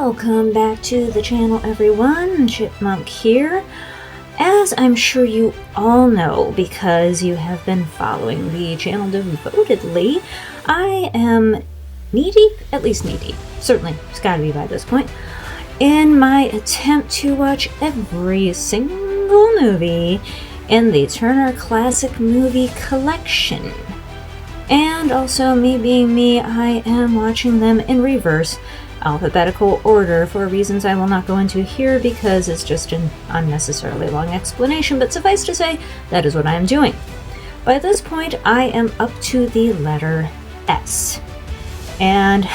Welcome back to the channel, everyone. Chipmunk here. As I'm sure you all know, because you have been following the channel devotedly, I am knee-deep, at least knee-deep, certainly it's gotta be by this point, in my attempt to watch every single movie in the Turner Classic Movie Collection. And also, me being me, I am watching them in reverse alphabetical order for reasons I will not go into here because it's just an unnecessarily long explanation, but suffice to say, that is what I am doing. By this point, I am up to the letter S. And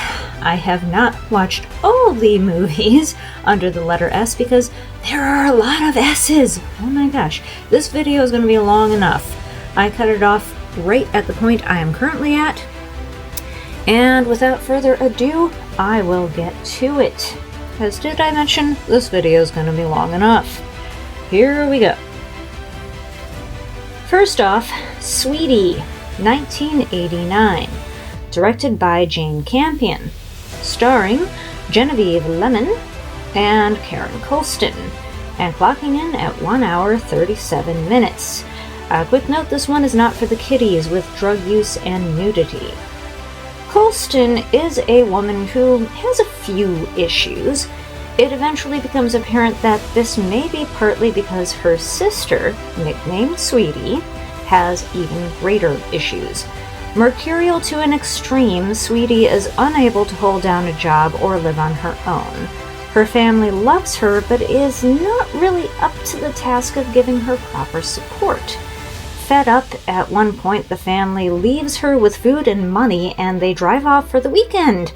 I have not watched all the movies under the letter S because there are a lot of S's. Oh my gosh, this video is going to be long enough. I cut it off right at the point I am currently at. And without further ado, I will get to it. As did I mention, this video is going to be long enough. Here we go. First off, Sweetie, 1989. Directed by Jane Campion. Starring Genevieve Lemon and Karen Colston. And clocking in at 1 hour 37 minutes. Quick note, this one is not for the kiddies with drug use and nudity. Colston is a woman who has a few issues. It eventually becomes apparent that this may be partly because her sister, nicknamed Sweetie, has even greater issues. Mercurial to an extreme, Sweetie is unable to hold down a job or live on her own. Her family loves her, but is not really up to the task of giving her proper support. Fed up, at one point the family leaves her with food and money and they drive off for the weekend.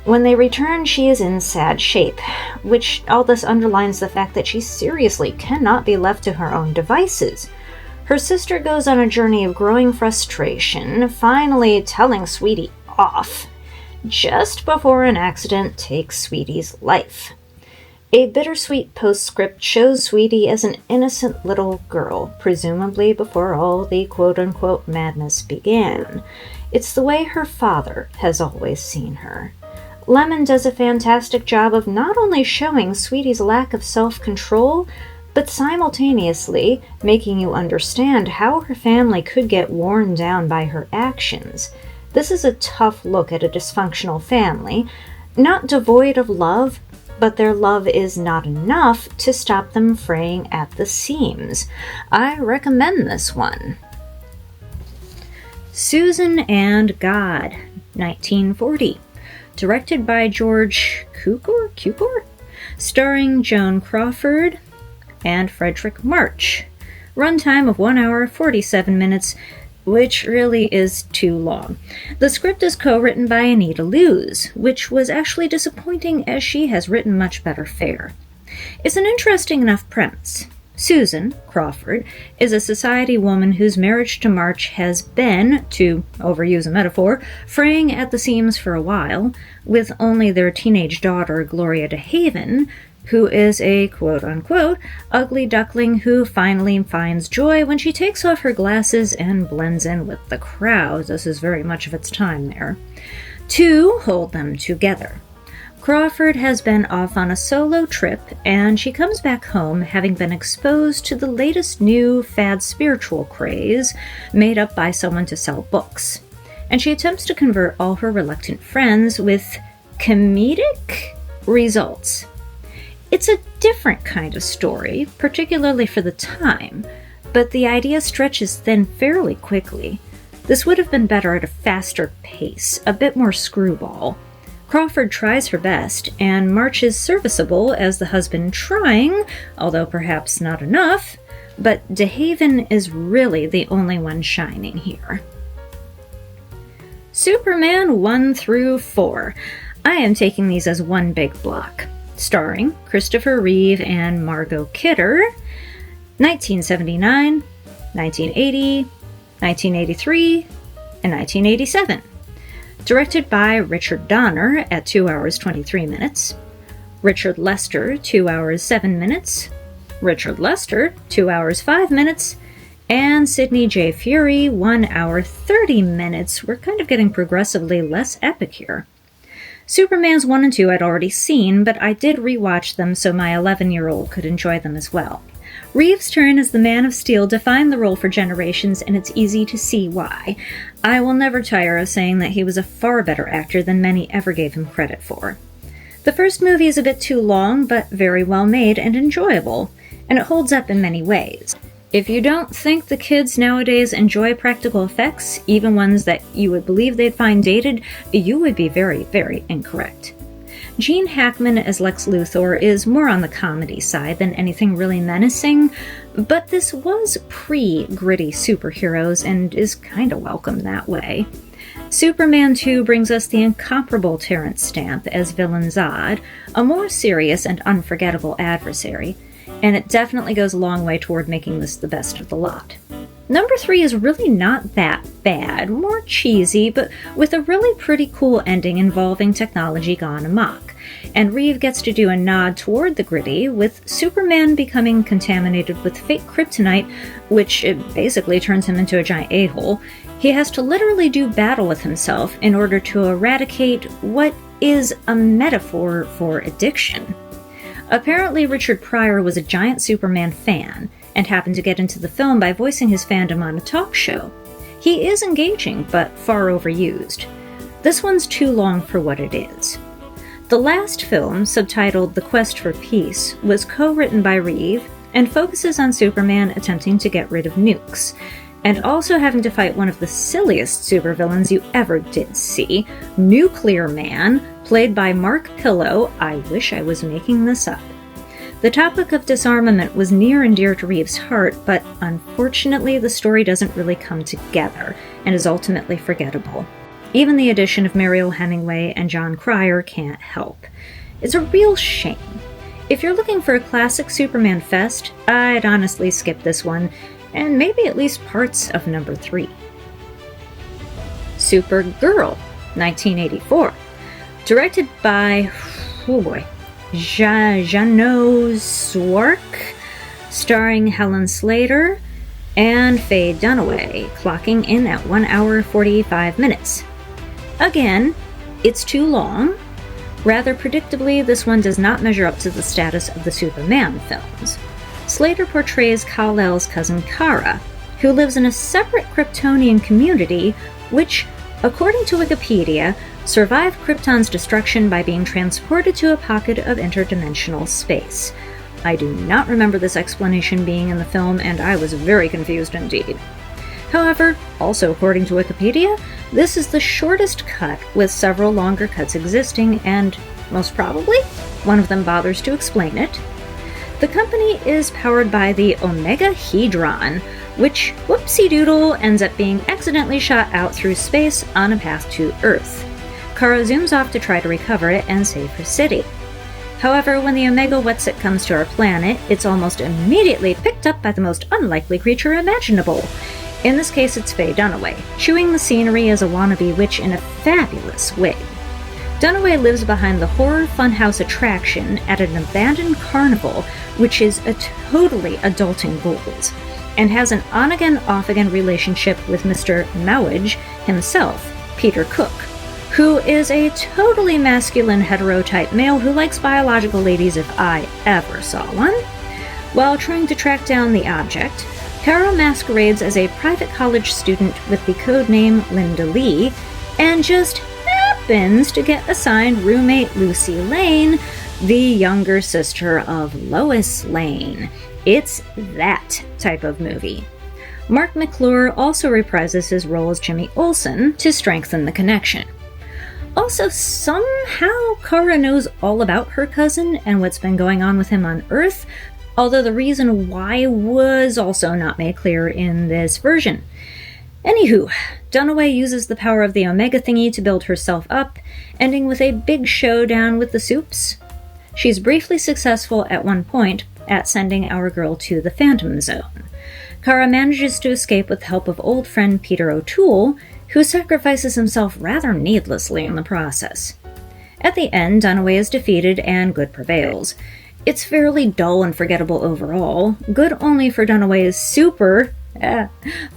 When they return, she is in sad shape, which all this underlines the fact that she seriously cannot be left to her own devices. Her sister goes on a journey of growing frustration, finally telling Sweetie off, just before an accident takes Sweetie's life. A bittersweet postscript shows Sweetie as an innocent little girl, presumably before all the quote-unquote madness began. It's the way her father has always seen her. Lemon does a fantastic job of not only showing Sweetie's lack of self-control, but simultaneously making you understand how her family could get worn down by her actions. This is a tough look at a dysfunctional family, not devoid of love, but their love is not enough to stop them fraying at the seams. I recommend this one. Susan and God, 1940. Directed by George Cukor? Starring Joan Crawford and Frederick March. Runtime of 1 hour 47 minutes, which really is too long. The script is co-written by Anita Loos, which was actually disappointing as she has written much better fare. It's an interesting enough premise. Susan Crawford is a society woman whose marriage to March has been, to overuse a metaphor, fraying at the seams for a while, with only their teenage daughter Gloria DeHaven, who is a quote-unquote ugly duckling who finally finds joy when she takes off her glasses and blends in with the crowd. This is very much of its time there. Two hold them together. Crawford has been off on a solo trip, and she comes back home having been exposed to the latest new fad spiritual craze made up by someone to sell books. And she attempts to convert all her reluctant friends with comedic results. It's a different kind of story, particularly for the time, but the idea stretches thin fairly quickly. This would have been better at a faster pace, a bit more screwball. Crawford tries her best, and March is serviceable as the husband trying, although perhaps not enough, but DeHaven is really the only one shining here. Superman 1 through 4. I am taking these as one big block. Starring Christopher Reeve and Margot Kidder, 1979, 1980, 1983, and 1987. Directed by Richard Donner at 2 hours 23 minutes, Richard Lester, 2 hours 7 minutes, Richard Lester, 2 hours 5 minutes, and Sidney J. Furie, 1 hour 30 minutes. We're kind of getting progressively less epic here. Supermans 1 and 2 I'd already seen, but I did rewatch them so my 11-year-old could enjoy them as well. Reeves' turn as the Man of Steel defined the role for generations, and it's easy to see why. I will never tire of saying that he was a far better actor than many ever gave him credit for. The first movie is a bit too long, but very well made and enjoyable, and it holds up in many ways. If you don't think the kids nowadays enjoy practical effects, even ones that you would believe they'd find dated, you would be very, very incorrect. Gene Hackman as Lex Luthor is more on the comedy side than anything really menacing, but this was pre-gritty superheroes and is kinda welcome that way. Superman 2 brings us the incomparable Terrence Stamp as Villain Zod, a more serious and unforgettable adversary, and it definitely goes a long way toward making this the best of the lot. Number 3 is really not that bad, more cheesy, but with a really pretty cool ending involving technology gone amok. And Reeve gets to do a nod toward the gritty, with Superman becoming contaminated with fake kryptonite, which it basically turns him into a giant a-hole. He has to literally do battle with himself in order to eradicate what is a metaphor for addiction. Apparently, Richard Pryor was a giant Superman fan, and happened to get into the film by voicing his fandom on a talk show. He is engaging, but far overused. This one's too long for what it is. The last film, subtitled The Quest for Peace, was co-written by Reeve, and focuses on Superman attempting to get rid of nukes, and also having to fight one of the silliest supervillains you ever did see, Nuclear Man, played by Mark Pillow. I wish I was making this up. The topic of disarmament was near and dear to Reeves' heart, but unfortunately the story doesn't really come together, and is ultimately forgettable. Even the addition of Mariel Hemingway and John Cryer can't help. It's a real shame. If you're looking for a classic Superman fest, I'd honestly skip this one, and maybe at least parts of number 3. Supergirl, 1984. Directed by, Jano Swark, starring Helen Slater and Faye Dunaway, clocking in at 1 hour 45 minutes. Again, it's too long. Rather predictably, this one does not measure up to the status of the Superman films. Slater portrays Kal-El's cousin Kara, who lives in a separate Kryptonian community which, according to Wikipedia, survived Krypton's destruction by being transported to a pocket of interdimensional space. I do not remember this explanation being in the film, and I was very confused indeed. However, also according to Wikipedia, this is the shortest cut, with several longer cuts existing, and most probably, one of them bothers to explain it. The company is powered by the Omega Hedron, which, whoopsie-doodle, ends up being accidentally shot out through space on a path to Earth. Kara zooms off to try to recover it and save her city. However, when the Omega Wetsuit comes to our planet, it's almost immediately picked up by the most unlikely creature imaginable. In this case, it's Faye Dunaway, chewing the scenery as a wannabe witch in a fabulous wig. Dunaway lives behind the horror funhouse attraction at an abandoned carnival, which is a totally adulting goals, and has an on-again, off-again relationship with Mr. Mowage himself, Peter Cook, who is a totally masculine hetero-type male who likes biological ladies if I ever saw one. While trying to track down the object, Kara masquerades as a private college student with the codename Linda Lee, and just happens to get assigned roommate Lucy Lane, the younger sister of Lois Lane. It's that type of movie. Mark McClure also reprises his role as Jimmy Olsen to strengthen the connection. Also, somehow Kara knows all about her cousin and what's been going on with him on Earth, although the reason why was also not made clear in this version. Anywho, Dunaway uses the power of the Omega thingy to build herself up, ending with a big showdown with the Supes. She's briefly successful at one point at sending our girl to the Phantom Zone. Kara manages to escape with the help of old friend Peter O'Toole, who sacrifices himself rather needlessly in the process. At the end, Dunaway is defeated and good prevails. It's fairly dull and forgettable overall, good only for Dunaway's super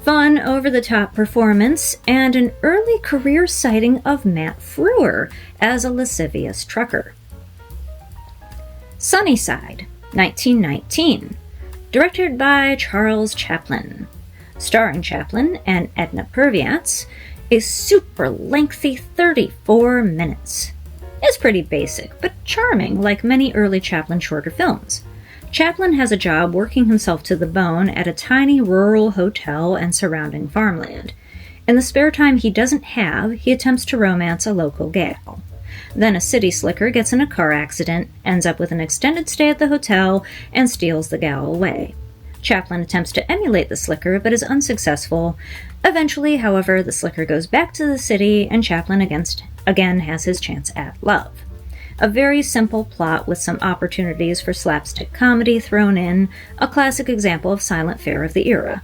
Fun, over-the-top performance, and an early career sighting of Matt Frewer as a lascivious trucker. Sunnyside, 1919. Directed by Charles Chaplin. Starring Chaplin and Edna Purviance, a super lengthy 34 minutes. It's pretty basic, but charming, like many early Chaplin shorter films. Chaplin has a job working himself to the bone at a tiny rural hotel and surrounding farmland. In the spare time he doesn't have, he attempts to romance a local gal. Then a city slicker gets in a car accident, ends up with an extended stay at the hotel, and steals the gal away. Chaplin attempts to emulate the slicker, but is unsuccessful. Eventually, however, the slicker goes back to the city, and Chaplin again has his chance at love. A very simple plot with some opportunities for slapstick comedy thrown in, a classic example of silent fare of the era.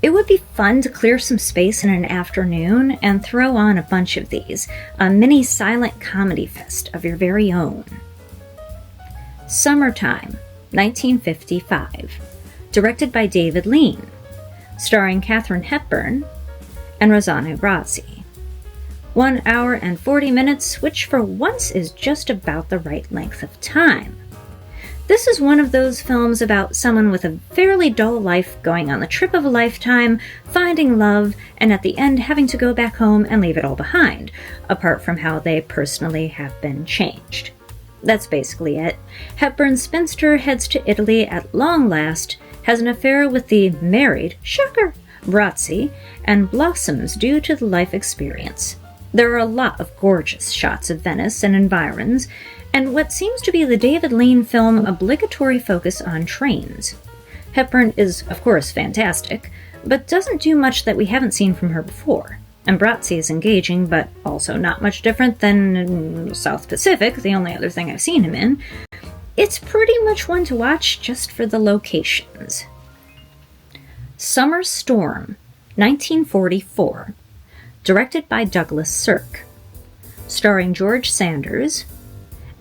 It would be fun to clear some space in an afternoon and throw on a bunch of these, a mini silent comedy fest of your very own. Summertime, 1955. Directed by David Lean. Starring Katharine Hepburn and Rosanna Brazzi. 1 hour and 40 minutes, which for once is just about the right length of time. This is one of those films about someone with a fairly dull life going on the trip of a lifetime, finding love, and at the end having to go back home and leave it all behind, apart from how they personally have been changed. That's basically it. Hepburn's spinster heads to Italy at long last, has an affair with the married, shocker, Brazzi, and blossoms due to the life experience. There are a lot of gorgeous shots of Venice and environs, and what seems to be the David Lean film obligatory focus on trains. Hepburn is, of course, fantastic, but doesn't do much that we haven't seen from her before. And Brazzi is engaging, but also not much different than South Pacific, the only other thing I've seen him in. It's pretty much one to watch just for the locations. Summer Storm, 1944. Directed by Douglas Sirk. Starring George Sanders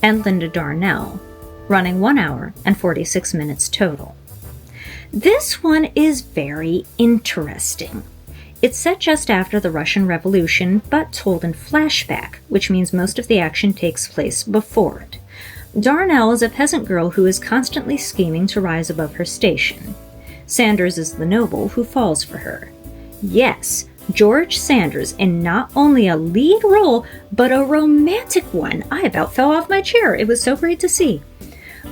and Linda Darnell, running 1 hour and 46 minutes total. This one is very interesting. It's set just after the Russian Revolution, but told in flashback, which means most of the action takes place before it. Darnell is a peasant girl who is constantly scheming to rise above her station. Sanders is the noble who falls for her. Yes, George Sanders in not only a lead role, but a romantic one. I about fell off my chair. It was so great to see.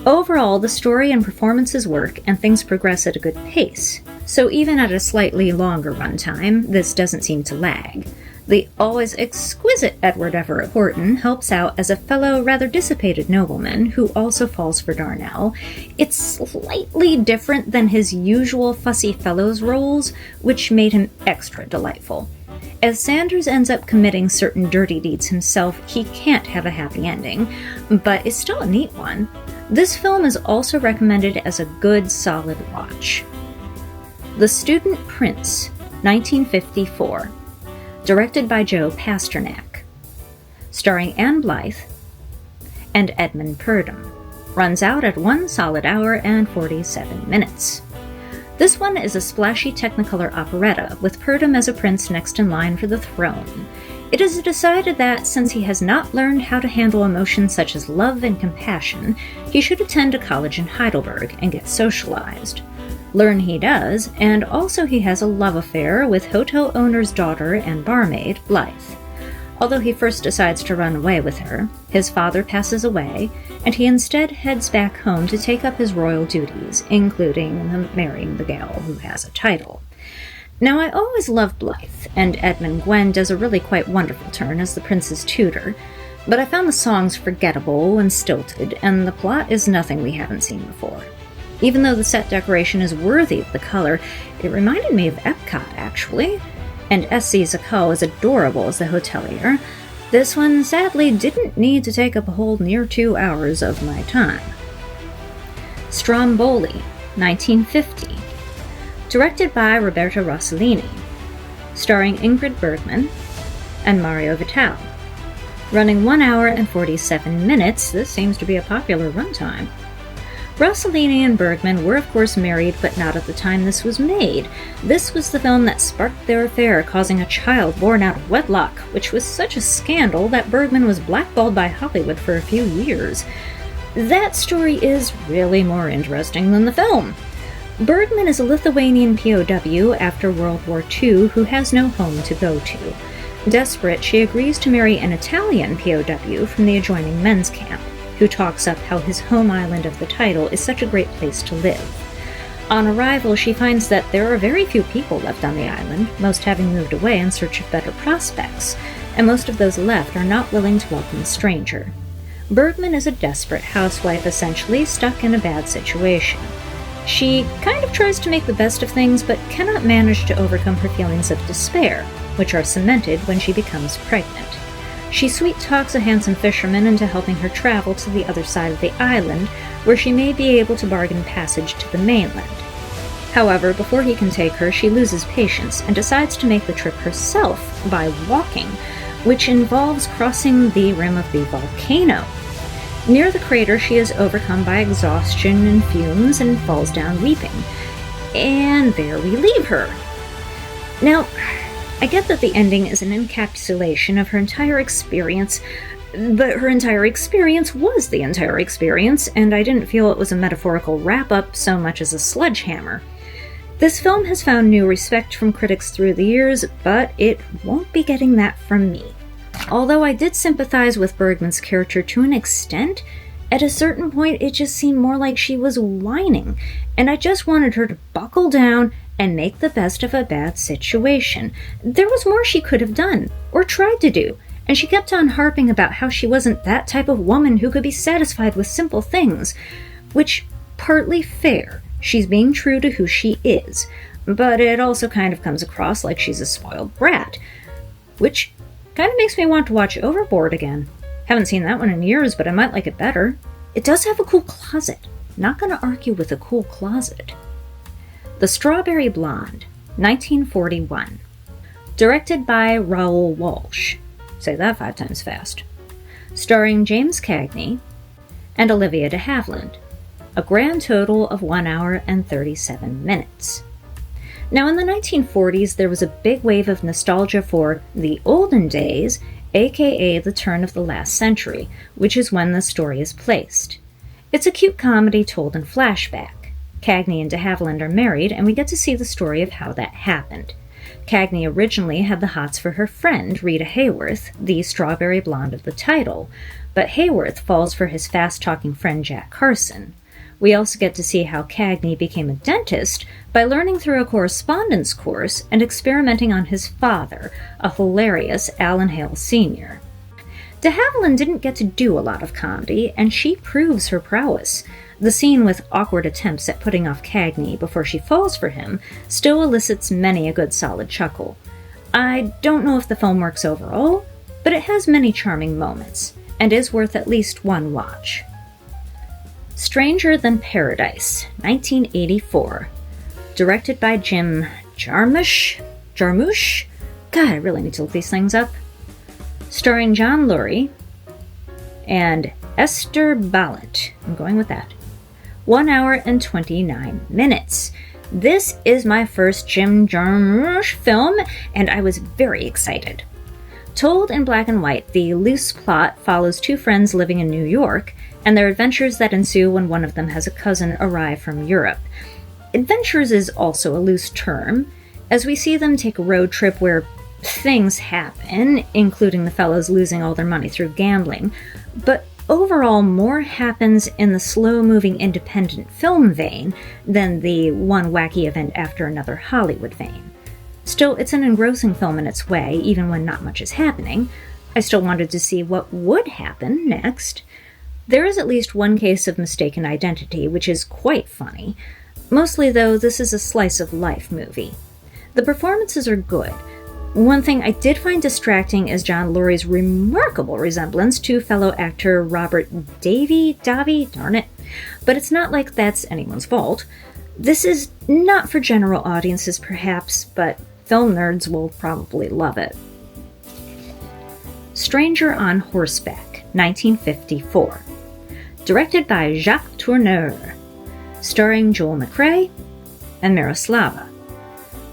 Overall, the story and performances work, and things progress at a good pace. So even at a slightly longer runtime, this doesn't seem to lag. The always exquisite Edward Everett Horton helps out as a fellow rather dissipated nobleman who also falls for Darnell. It's slightly different than his usual fussy fellows roles, which made him extra delightful. As Sanders ends up committing certain dirty deeds himself, he can't have a happy ending, but it's still a neat one. This film is also recommended as a good, solid watch. The Student Prince, 1954. Directed by Joe Pasternak. Starring Anne Blythe and Edmund Purdom. Runs out at 1 solid hour and 47 minutes. This one is a splashy Technicolor operetta, with Purdom as a prince next in line for the throne. It is decided that, since he has not learned how to handle emotions such as love and compassion, he should attend a college in Heidelberg and get socialized. Learn he does, and also he has a love affair with hotel owner's daughter and barmaid, Blythe. Although he first decides to run away with her, his father passes away, and he instead heads back home to take up his royal duties, including marrying the gal who has a title. Now, I always loved Blythe, and Edmund Gwenn does a really quite wonderful turn as the prince's tutor, but I found the songs forgettable and stilted, and the plot is nothing we haven't seen before. Even though the set decoration is worthy of the color, it reminded me of Epcot, actually. And S.C. Zakal is adorable as the hotelier. This one, sadly, didn't need to take up a whole near 2 hours of my time. Stromboli, 1950. Directed by Roberto Rossellini. Starring Ingrid Bergman and Mario Vitale. Running 1 hour and 47 minutes, this seems to be a popular runtime. Rossellini and Bergman were of course married, but not at the time this was made. This was the film that sparked their affair, causing a child born out of wedlock, which was such a scandal that Bergman was blackballed by Hollywood for a few years. That story is really more interesting than the film. Bergman is a Lithuanian POW after World War II who has no home to go to. Desperate, she agrees to marry an Italian POW from the adjoining men's camp, who talks up how his home island of the title is such a great place to live. On arrival, she finds that there are very few people left on the island, most having moved away in search of better prospects, and most of those left are not willing to welcome a stranger. Bergman is a desperate housewife, essentially stuck in a bad situation. She kind of tries to make the best of things, but cannot manage to overcome her feelings of despair, which are cemented when she becomes pregnant. She sweet-talks a handsome fisherman into helping her travel to the other side of the island, where she may be able to bargain passage to the mainland. However, before he can take her, she loses patience and decides to make the trip herself by walking, which involves crossing the rim of the volcano. Near the crater, she is overcome by exhaustion and fumes and falls down weeping. And there we leave her. Now, I get that the ending is an encapsulation of her entire experience, but her entire experience was the entire experience, and I didn't feel it was a metaphorical wrap-up so much as a sledgehammer. This film has found new respect from critics through the years, but it won't be getting that from me. Although I did sympathize with Bergman's character to an extent, at a certain point it just seemed more like she was whining, and I just wanted her to buckle down and make the best of a bad situation. There was more she could have done, or tried to do, and she kept on harping about how she wasn't that type of woman who could be satisfied with simple things, which, partly fair, she's being true to who she is, but it also kind of comes across like she's a spoiled brat, which kind of makes me want to watch Overboard again. Haven't seen that one in years, but I might like it better. It does have a cool closet. Not gonna argue with a cool closet. The Strawberry Blonde, 1941. Directed by Raoul Walsh. Say that 5 times fast. Starring James Cagney and Olivia de Havilland. A grand total of 1 hour and 37 minutes. Now, in the 1940s, there was a big wave of nostalgia for the olden days, aka the turn of the last century, which is when the story is placed. It's a cute comedy told in flashback. Cagney and de Havilland are married, and we get to see the story of how that happened. Cagney originally had the hots for her friend, Rita Hayworth, the strawberry blonde of the title, but Hayworth falls for his fast-talking friend Jack Carson. We also get to see how Cagney became a dentist by learning through a correspondence course and experimenting on his father, a hilarious Alan Hale Sr. De Havilland didn't get to do a lot of comedy, and she proves her prowess. The scene with awkward attempts at putting off Cagney before she falls for him still elicits many a good solid chuckle. I don't know if the film works overall, but it has many charming moments, and is worth at least one watch. Stranger Than Paradise, 1984. Directed by Jim Jarmusch? God, I really need to look these things up. Starring John Lurie and Esther Ballot. I'm going with that. 1 hour and 29 minutes. This is my first Jim Jarmusch film, and I was very excited. Told in black and white, the loose plot follows 2 friends living in New York, and their adventures that ensue when one of them has a cousin arrive from Europe. Adventures is also a loose term, as we see them take a road trip where things happen, including the fellows losing all their money through gambling, but overall more happens in the slow-moving independent film vein than the one wacky event after another Hollywood vein. Still, it's an engrossing film in its way, even when not much is happening. I still wanted to see what would happen next. There is at least one case of mistaken identity, which is quite funny. Mostly, though, this is a slice-of-life movie. The performances are good. One thing I did find distracting is John Lurie's remarkable resemblance to fellow actor Robert Davi, darn it. But it's not like that's anyone's fault. This is not for general audiences, perhaps, but film nerds will probably love it. Stranger on Horseback, 1954. Directed by Jacques Tourneur. starring Joel McCrea and Miroslava,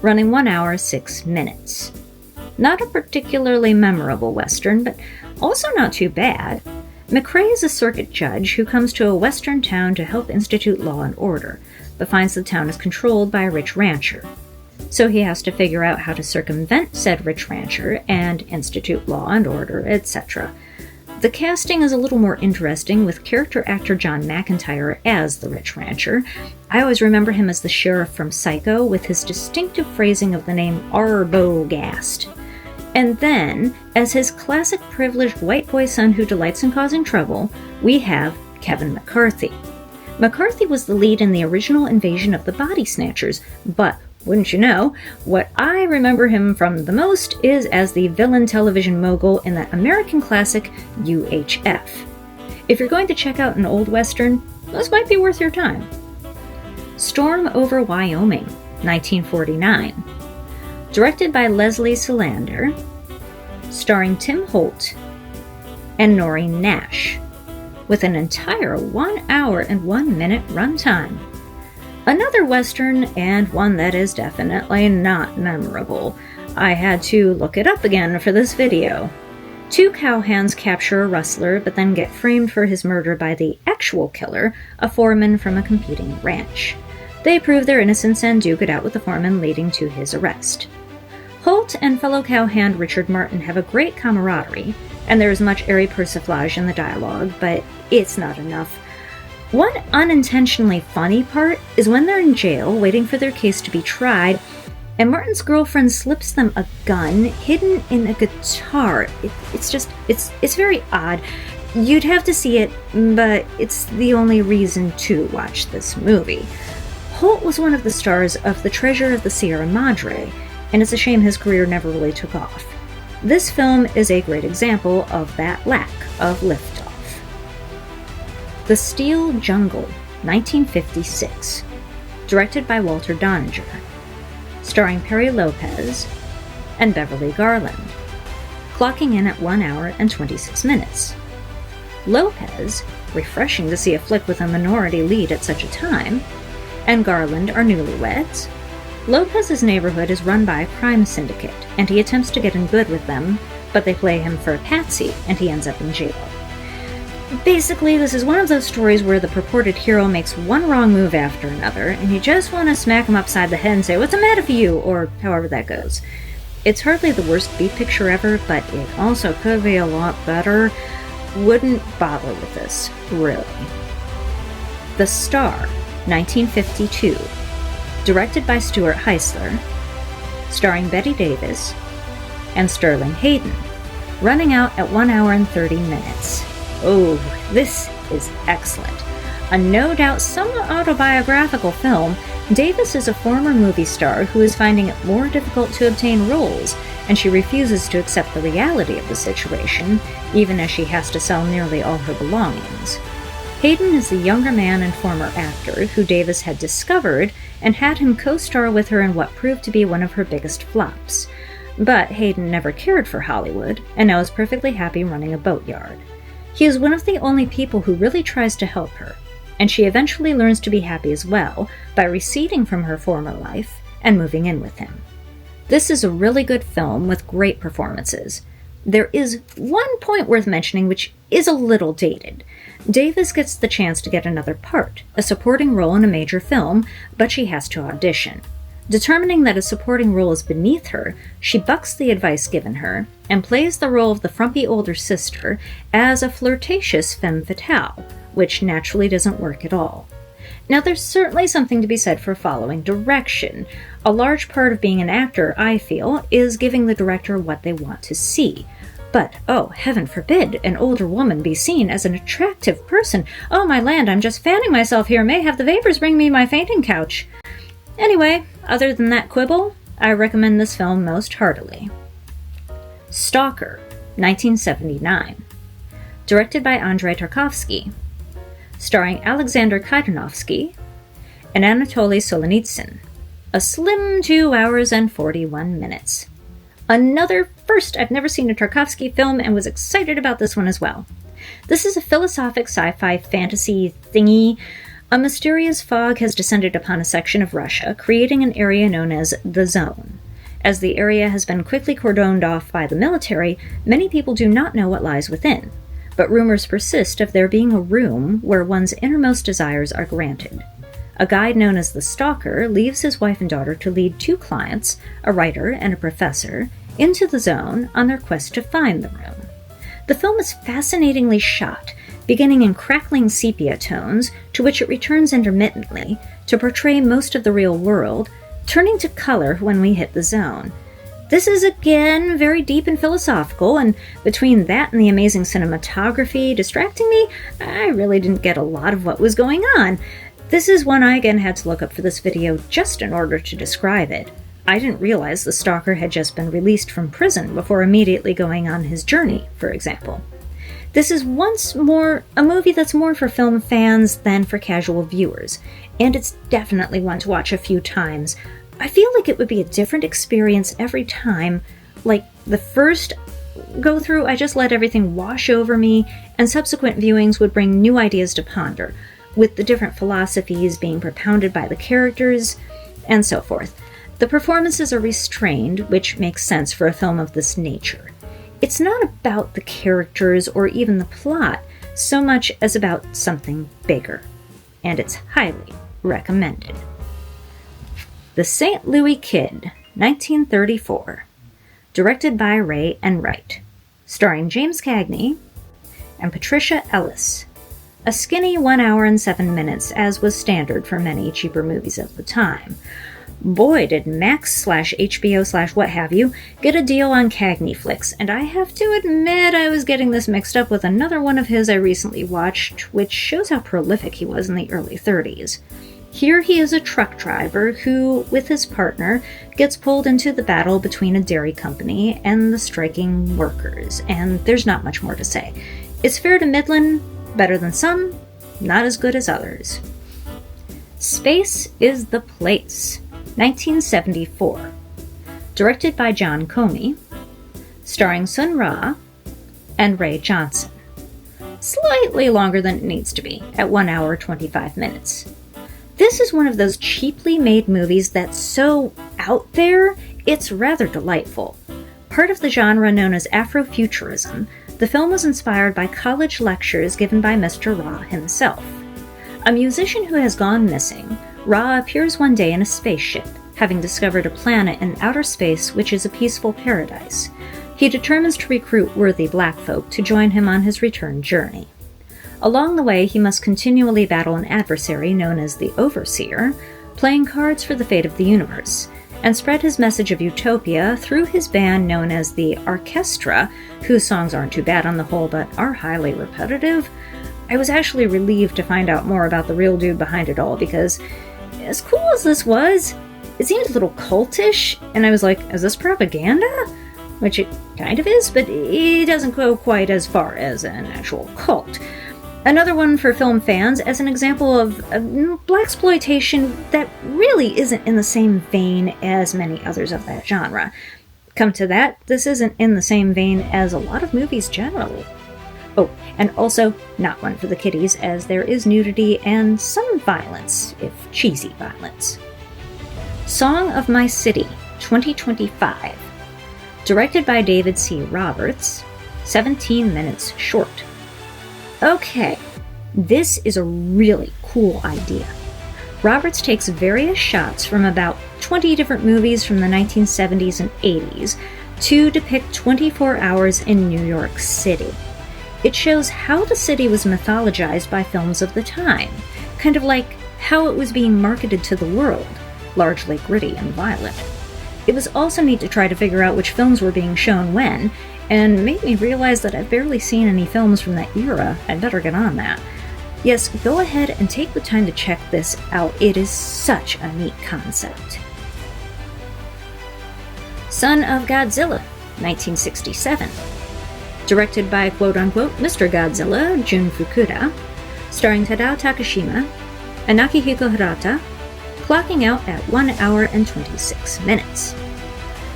running 1 hour 6 minutes. Not a particularly memorable Western, but also not too bad. McCrea is a circuit judge who comes to a Western town to help institute law and order, but finds the town is controlled by a rich rancher. So he has to figure out how to circumvent said rich rancher and institute law and order, etc. The casting is a little more interesting, with character actor John McIntyre as the rich rancher. I always remember him as the sheriff from Psycho, with his distinctive phrasing of the name Arbogast. And then, as his classic privileged white boy son who delights in causing trouble, we have Kevin McCarthy. McCarthy was the lead in the original Invasion of the Body Snatchers, but wouldn't you know, what I remember him from the most is as the villain television mogul in that American classic UHF. If you're going to check out an old Western, those might be worth your time. Storm over Wyoming, 1949. Directed by Leslie Solander, starring Tim Holt and Noreen Nash, with an entire 1 hour and 1 minute runtime. Another Western, and one that is definitely not memorable. I had to look it up again for this video. Two cowhands capture a rustler, but then get framed for his murder by the actual killer, a foreman from a competing ranch. They prove their innocence and duke it out with the foreman, leading to his arrest. Holt and fellow cowhand Richard Martin have a great camaraderie, and there is much airy persiflage in the dialogue, but it's not enough. One unintentionally funny part is when they're in jail waiting for their case to be tried, and Martin's girlfriend slips them a gun hidden in a guitar. It's very odd. You'd have to see it, but it's the only reason to watch this movie. Holt was one of the stars of The Treasure of the Sierra Madre, and it's a shame his career never really took off. This film is a great example of that lack of liftoff. The Steel Jungle, 1956. Directed by Walter Doninger. Starring Perry Lopez and Beverly Garland. Clocking in at 1 hour and 26 minutes. Lopez, refreshing to see a flick with a minority lead at such a time, and Garland are newlyweds. Lopez's neighborhood is run by a crime syndicate, and he attempts to get in good with them, but they play him for a patsy, and he ends up in jail. Basically, this is one of those stories where the purported hero makes one wrong move after another, and you just want to smack him upside the head and say, "What's the matter for you?" or however that goes. It's hardly the worst beat picture ever, but it also could be a lot better. Wouldn't bother with this, really. The Star, 1952. Directed by Stuart Heisler, starring Bette Davis and Sterling Hayden, running out at 1 hour and 30 minutes. Oh, this is excellent. A no doubt somewhat autobiographical film, Davis is a former movie star who is finding it more difficult to obtain roles, and she refuses to accept the reality of the situation, even as she has to sell nearly all her belongings. Hayden is the younger man and former actor who Davis had discovered and had him co-star with her in what proved to be one of her biggest flops. But Hayden never cared for Hollywood, and now is perfectly happy running a boatyard. He is one of the only people who really tries to help her, and she eventually learns to be happy as well by receding from her former life and moving in with him. This is a really good film with great performances. There is one point worth mentioning which is a little dated. Davis gets the chance to get another part, a supporting role in a major film, but she has to audition. Determining that a supporting role is beneath her, she bucks the advice given her and plays the role of the frumpy older sister as a flirtatious femme fatale, which naturally doesn't work at all. Now, there's certainly something to be said for following direction. A large part of being an actor, I feel, is giving the director what they want to see. But, oh, heaven forbid, an older woman be seen as an attractive person. Oh, my land, I'm just fanning myself here. May have the vapors bring me my fainting couch. Anyway, other than that quibble, I recommend this film most heartily. Stalker, 1979. Directed by Andrei Tarkovsky. Starring Alexander Kaidanovsky and Anatoly Solzhenitsyn. A slim 2 hours and 41 minutes. Another first. I've never seen a Tarkovsky film and was excited about this one as well. This is a philosophic sci-fi fantasy thingy. A mysterious fog has descended upon a section of Russia, creating an area known as the Zone. As the area has been quickly cordoned off by the military, many people do not know what lies within, but rumors persist of there being a room where one's innermost desires are granted. A guide known as the Stalker leaves his wife and daughter to lead 2 clients, a writer and a professor, into the Zone on their quest to find the room. The film is fascinatingly shot, beginning in crackling sepia tones, to which it returns intermittently to portray most of the real world, turning to color when we hit the Zone. This is again very deep and philosophical, and between that and the amazing cinematography distracting me, I really didn't get a lot of what was going on. This is one I again had to look up for this video just in order to describe it. I didn't realize the Stalker had just been released from prison before immediately going on his journey, for example. This is once more a movie that's more for film fans than for casual viewers, and it's definitely one to watch a few times. I feel like it would be a different experience every time. Like, the first go-through, I just let everything wash over me, and subsequent viewings would bring new ideas to ponder, with the different philosophies being propounded by the characters, and so forth. The performances are restrained, which makes sense for a film of this nature. It's not about the characters or even the plot, so much as about something bigger, and it's highly recommended. The St. Louis Kid, 1934, directed by Ray Enright, starring James Cagney and Patricia Ellis. A skinny 1 hour and 7 minutes, as was standard for many cheaper movies of the time. Boy, did Max/HBO/what have you get a deal on Cagney flicks, and I have to admit I was getting this mixed up with another one of his I recently watched, which shows how prolific he was in the early 30s. Here he is a truck driver who, with his partner, gets pulled into the battle between a dairy company and the striking workers, and there's not much more to say. It's fair to middling, better than some, not as good as others. Space is the Place, 1974, directed by John Comey, starring Sun Ra and Ray Johnson. Slightly longer than it needs to be, at 1 hour 25 minutes. This is one of those cheaply made movies that's so out there, it's rather delightful. Part of the genre known as Afrofuturism, the film was inspired by college lectures given by Mr. Ra himself. A musician who has gone missing, Ra appears one day in a spaceship, having discovered a planet in outer space which is a peaceful paradise. He determines to recruit worthy black folk to join him on his return journey. Along the way, he must continually battle an adversary known as the Overseer, playing cards for the fate of the universe, and spread his message of utopia through his band known as the Orchestra, whose songs aren't too bad on the whole but are highly repetitive. I was actually relieved to find out more about the real dude behind it all, because as cool as this was, it seemed a little cultish, and I was like, is this propaganda? Which it kind of is, but it doesn't go quite as far as an actual cult. Another one for film fans as an example of blaxploitation that really isn't in the same vein as many others of that genre. Come to that, this isn't in the same vein as a lot of movies generally. Oh, and also not one for the kiddies, as there is nudity and some violence, if cheesy violence. Song of My City, 2025. Directed by David C. Roberts, 17 minutes short. Okay, this is a really cool idea. Roberts takes various shots from about 20 different movies from the 1970s and 80s to depict 24 hours in New York City. It shows how the city was mythologized by films of the time, kind of like how it was being marketed to the world, largely gritty and violent. It was also neat to try to figure out which films were being shown when, and made me realize that I've barely seen any films from that era. I'd better get on that. Yes, go ahead and take the time to check this out. It is such a neat concept. Son of Godzilla, 1967. Directed by quote-unquote Mr. Godzilla, Jun Fukuda, starring Tadao Takashima and Nakihiko Hirata, clocking out at 1 hour and 26 minutes.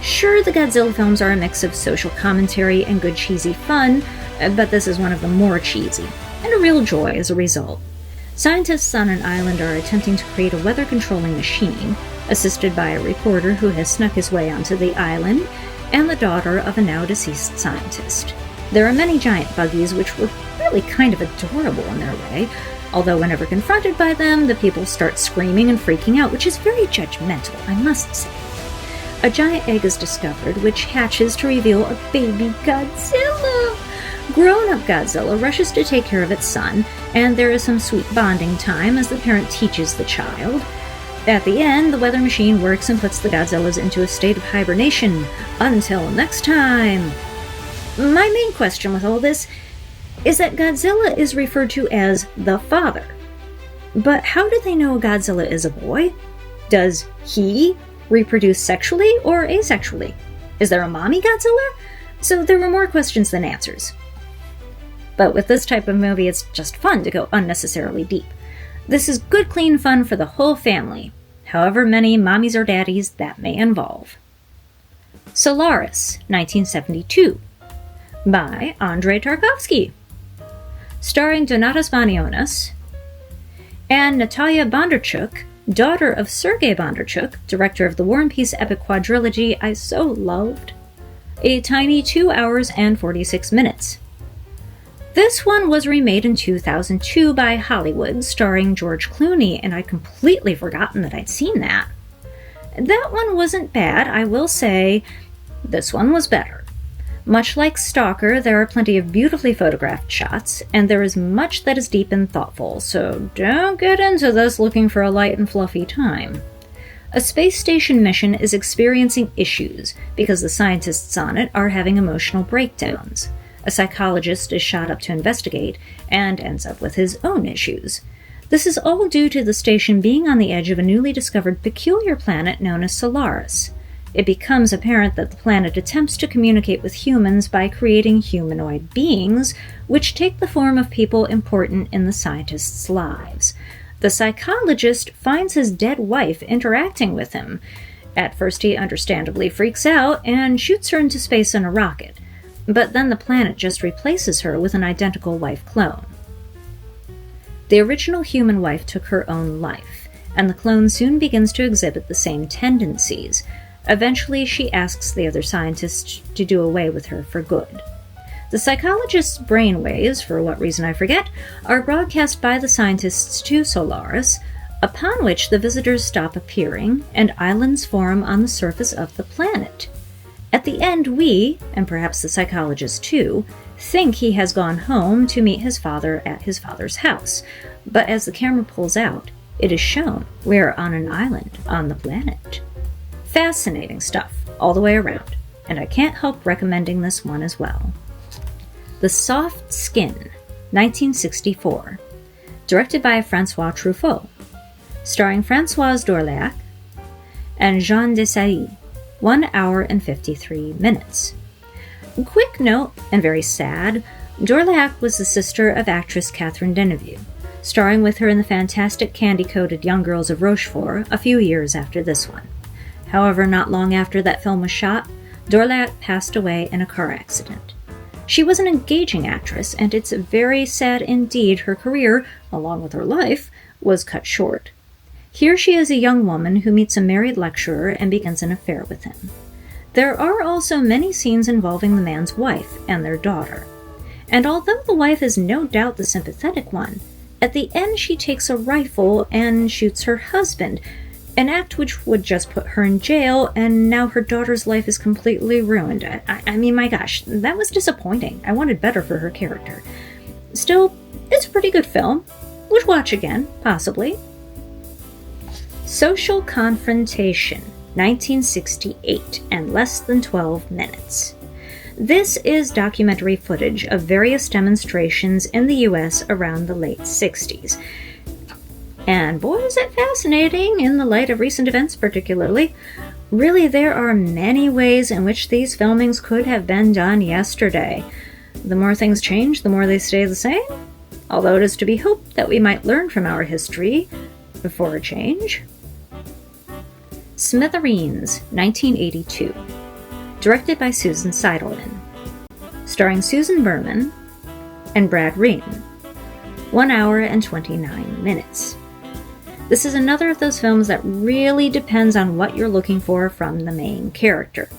Sure, the Godzilla films are a mix of social commentary and good cheesy fun, but this is one of the more cheesy, and a real joy as a result. Scientists on an island are attempting to create a weather-controlling machine, assisted by a reporter who has snuck his way onto the island, and the daughter of a now-deceased scientist. There are many giant buggies which were really kind of adorable in their way, although whenever confronted by them, the people start screaming and freaking out, which is very judgmental, I must say. A giant egg is discovered, which hatches to reveal a baby Godzilla. Grown-up Godzilla rushes to take care of its son, and there is some sweet bonding time as the parent teaches the child. At the end, the weather machine works and puts the Godzillas into a state of hibernation. Until next time! My main question with all this is that Godzilla is referred to as the father. But how do they know Godzilla is a boy? Does he reproduce sexually or asexually? Is there a mommy Godzilla? So there were more questions than answers. But with this type of movie, it's just fun to go unnecessarily deep. This is good, clean fun for the whole family, however many mommies or daddies that may involve. Solaris, 1972, by Andrei Tarkovsky. Starring Donatas Banionis and Natalia Bondarchuk, daughter of Sergei Bondarchuk, director of the War and Peace epic quadrilogy I so loved. A tiny 2 hours and 46 minutes. This one was remade in 2002 by Hollywood, starring George Clooney, and I'd completely forgotten that I'd seen that. That one wasn't bad, I will say. This one was better. Much like Stalker, there are plenty of beautifully photographed shots, and there is much that is deep and thoughtful, so don't get into this looking for a light and fluffy time. A space station mission is experiencing issues because the scientists on it are having emotional breakdowns. A psychologist is shot up to investigate, and ends up with his own issues. This is all due to the station being on the edge of a newly discovered peculiar planet known as Solaris. It becomes apparent that the planet attempts to communicate with humans by creating humanoid beings, which take the form of people important in the scientists' lives. The psychologist finds his dead wife interacting with him. At first he understandably freaks out and shoots her into space in a rocket, but then the planet just replaces her with an identical wife clone. The original human wife took her own life, and the clone soon begins to exhibit the same tendencies. Eventually, she asks the other scientists to do away with her for good. The psychologist's brainwaves, for what reason I forget, are broadcast by the scientists to Solaris, upon which the visitors stop appearing, and islands form on the surface of the planet. At the end, we, and perhaps the psychologist too, think he has gone home to meet his father at his father's house, but as the camera pulls out, it is shown we are on an island on the planet. Fascinating stuff, all the way around, and I can't help recommending this one as well. The Soft Skin, 1964, directed by François Truffaut, starring Françoise Dorléac and Jean Desailly, 1 hour and 53 minutes. Quick note, and very sad, Dorléac was the sister of actress Catherine Deneuve, starring with her in the fantastic candy-coated Young Girls of Rochefort a few years after this one. However, not long after that film was shot, Dorléac passed away in a car accident. She was an engaging actress, and it's very sad indeed her career, along with her life, was cut short. Here she is a young woman who meets a married lecturer and begins an affair with him. There are also many scenes involving the man's wife and their daughter. And although the wife is no doubt the sympathetic one, at the end she takes a rifle and shoots her husband, an act which would just put her in jail, and now her daughter's life is completely ruined. I mean, my gosh, that was disappointing. I wanted better for her character. Still, it's a pretty good film. Would watch again, possibly. Social Confrontation, 1968, and less than 12 minutes. This is documentary footage of various demonstrations in the US around the late 60s. And boy, is it fascinating in the light of recent events particularly. Really, there are many ways in which these filmings could have been done yesterday. The more things change, the more they stay the same. Although it is to be hoped that we might learn from our history for a change. Smithereens, 1982. Directed by Susan Seidelman. Starring Susan Berman and Brad Reen. 1 hour and 29 minutes. This is another of those films that really depends on what you're looking for from the main character.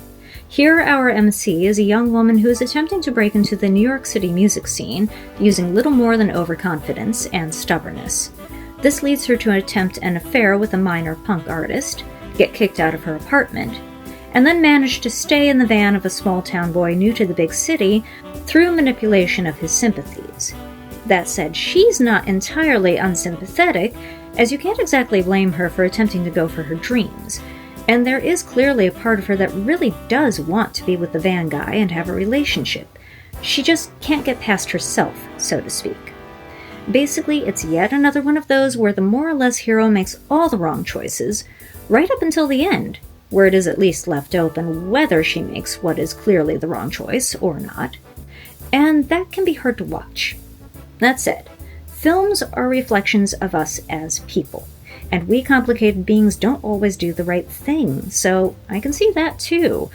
Here, our MC is a young woman who is attempting to break into the New York City music scene using little more than overconfidence and stubbornness. This leads her to attempt an affair with a minor punk artist, get kicked out of her apartment, and then manage to stay in the van of a small-town boy new to the big city through manipulation of his sympathies. That said, she's not entirely unsympathetic, as you can't exactly blame her for attempting to go for her dreams, and there is clearly a part of her that really does want to be with the van guy and have a relationship. She just can't get past herself, so to speak. Basically, it's yet another one of those where the more or less hero makes all the wrong choices, right up until the end, where it is at least left open whether she makes what is clearly the wrong choice or not, and that can be hard to watch. That said, films are reflections of us as people, and we complicated beings don't always do the right thing, so I can see that too.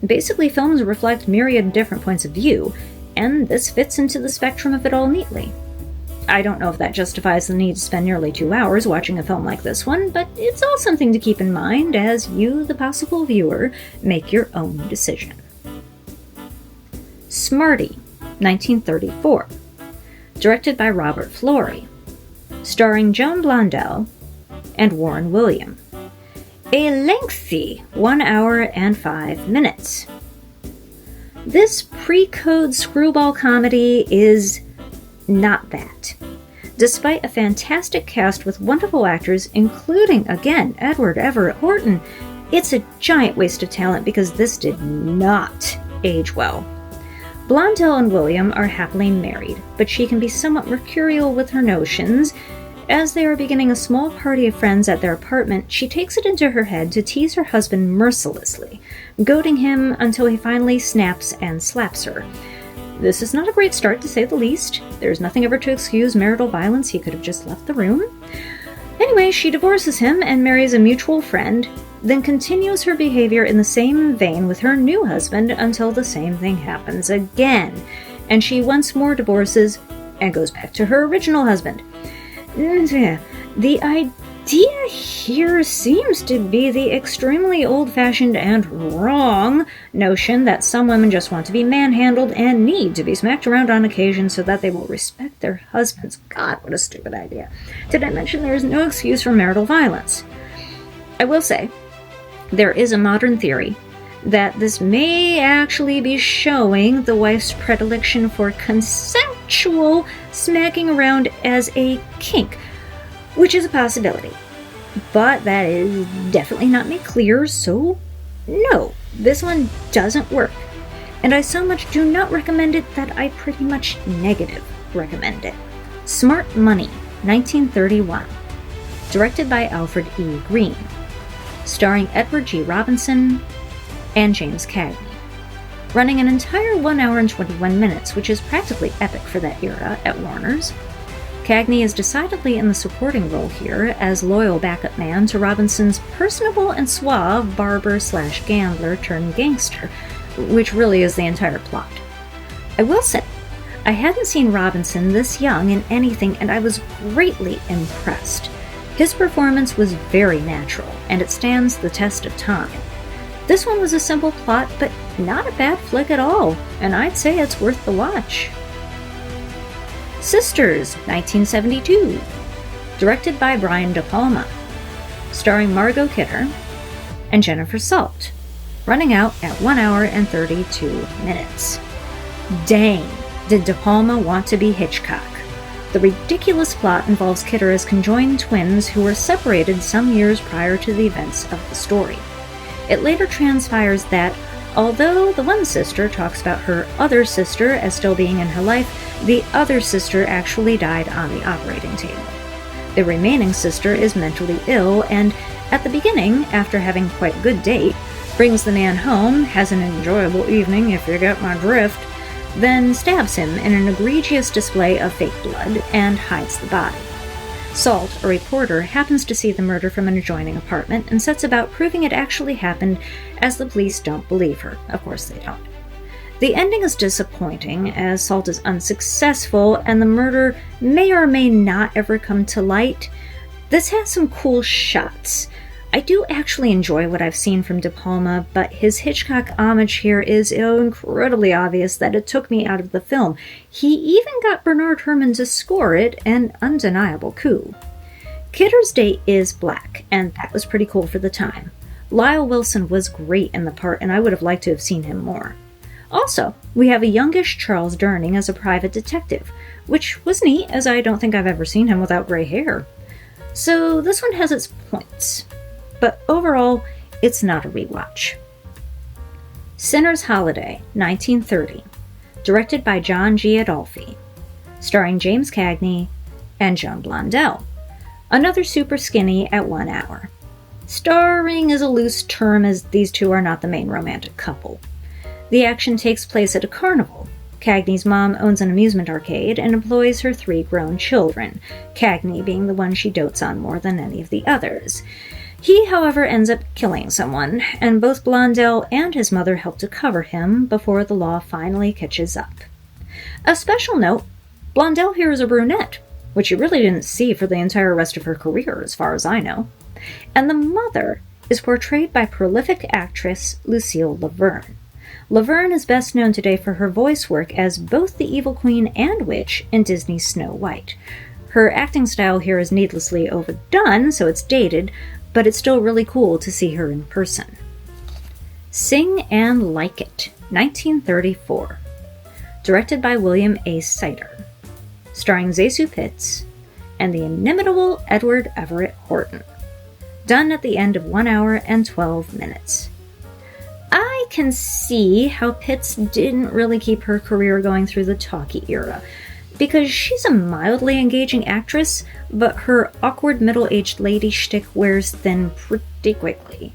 Basically, films reflect myriad different points of view, and this fits into the spectrum of it all neatly. I don't know if that justifies the need to spend nearly 2 hours watching a film like this one, but it's all something to keep in mind as you, the possible viewer, make your own decision. Smarty, 1934. Directed by Robert Florey. Starring Joan Blondell and Warren William. A lengthy 1 hour and 5 minutes. This pre-code screwball comedy is not that. Despite a fantastic cast with wonderful actors, including, again, Edward Everett Horton, it's a giant waste of talent because this did not age well. Blondell and William are happily married, but she can be somewhat mercurial with her notions. As they are beginning a small party of friends at their apartment, she takes it into her head to tease her husband mercilessly, goading him until he finally snaps and slaps her. This is not a great start, to say the least. There's nothing ever to excuse marital violence. He could have just left the room. Anyway, she divorces him and marries a mutual friend, then continues her behavior in the same vein with her new husband until the same thing happens again, and she once more divorces and goes back to her original husband. The idea here seems to be the extremely old-fashioned and wrong notion that some women just want to be manhandled and need to be smacked around on occasion so that they will respect their husbands. God, what a stupid idea. Did I mention there is no excuse for marital violence? I will say, there is a modern theory that this may actually be showing the wife's predilection for consensual smacking around as a kink, which is a possibility. But that is definitely not made clear, so no, this one doesn't work. And I so much do not recommend it that I pretty much negative recommend it. Smart Money, 1931. Directed by Alfred E. Green. Starring Edward G. Robinson and James Cagney. Running an entire 1 hour and 21 minutes, which is practically epic for that era at Warner's. Cagney is decidedly in the supporting role here as loyal backup man to Robinson's personable and suave barber/gambler turned gangster, which really is the entire plot. I will say, I hadn't seen Robinson this young in anything and I was greatly impressed. His performance was very natural, and it stands the test of time. This one was a simple plot, but not a bad flick at all, and I'd say it's worth the watch. Sisters, 1972. Directed by Brian De Palma. Starring Margot Kidder and Jennifer Salt. Running out at 1 hour and 32 minutes. Dang, did De Palma want to be Hitchcock? The ridiculous plot involves Kidder as conjoined twins who were separated some years prior to the events of the story. It later transpires that, although the one sister talks about her other sister as still being in her life, the other sister actually died on the operating table. The remaining sister is mentally ill and, at the beginning, after having quite a good date, brings the man home, has an enjoyable evening if you get my drift, then stabs him in an egregious display of fake blood and hides the body. Salt, a reporter, happens to see the murder from an adjoining apartment and sets about proving it actually happened, as the police don't believe her. Of course they don't. The ending is disappointing, as Salt is unsuccessful and the murder may or may not ever come to light. This has some cool shots. I do actually enjoy what I've seen from De Palma, but his Hitchcock homage here is incredibly obvious that it took me out of the film. He even got Bernard Herrmann to score it, an undeniable coup. Kidder's Day is black, and that was pretty cool for the time. Lyle Wilson was great in the part, and I would have liked to have seen him more. Also, we have a youngish Charles Durning as a private detective, which was neat, as I don't think I've ever seen him without gray hair. So this one has its points, but overall, it's not a rewatch. Sinner's Holiday, 1930, directed by John G. Adolphi, starring James Cagney and Joan Blondell. Another super skinny at 1 hour. Starring is a loose term, as these two are not the main romantic couple. The action takes place at a carnival. Cagney's mom owns an amusement arcade and employs her 3 grown children, Cagney being the one she dotes on more than any of the others. He, however, ends up killing someone, and both Blondell and his mother help to cover him before the law finally catches up. A special note, Blondell here is a brunette, which you really didn't see for the entire rest of her career, as far as I know. And the mother is portrayed by prolific actress Lucille Laverne. Laverne is best known today for her voice work as both the evil queen and witch in Disney's Snow White. Her acting style here is needlessly overdone, so it's dated, but it's still really cool to see her in person. Sing and Like It, 1934. Directed by William A. Sider. Starring Zazu Pitts and the inimitable Edward Everett Horton. Done at the end of 1 hour and 12 minutes. I can see how Pitts didn't really keep her career going through the talkie era, because she's a mildly engaging actress, but her awkward middle-aged lady shtick wears thin pretty quickly.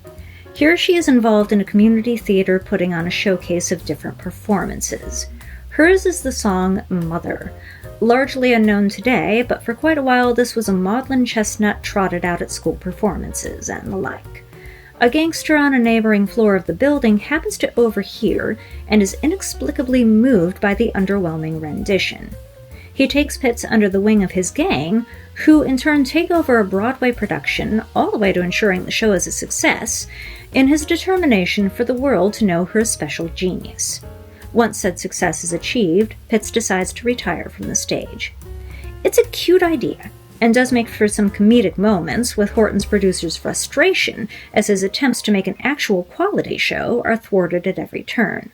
Here she is involved in a community theater putting on a showcase of different performances. Hers is the song Mother, largely unknown today, but for quite a while this was a maudlin chestnut trotted out at school performances and the like. A gangster on a neighboring floor of the building happens to overhear and is inexplicably moved by the underwhelming rendition. He takes Pitts under the wing of his gang, who in turn take over a Broadway production, all the way to ensuring the show is a success, in his determination for the world to know her special genius. Once said success is achieved, Pitts decides to retire from the stage. It's a cute idea, and does make for some comedic moments, with Horton's producer's frustration as his attempts to make an actual quality show are thwarted at every turn.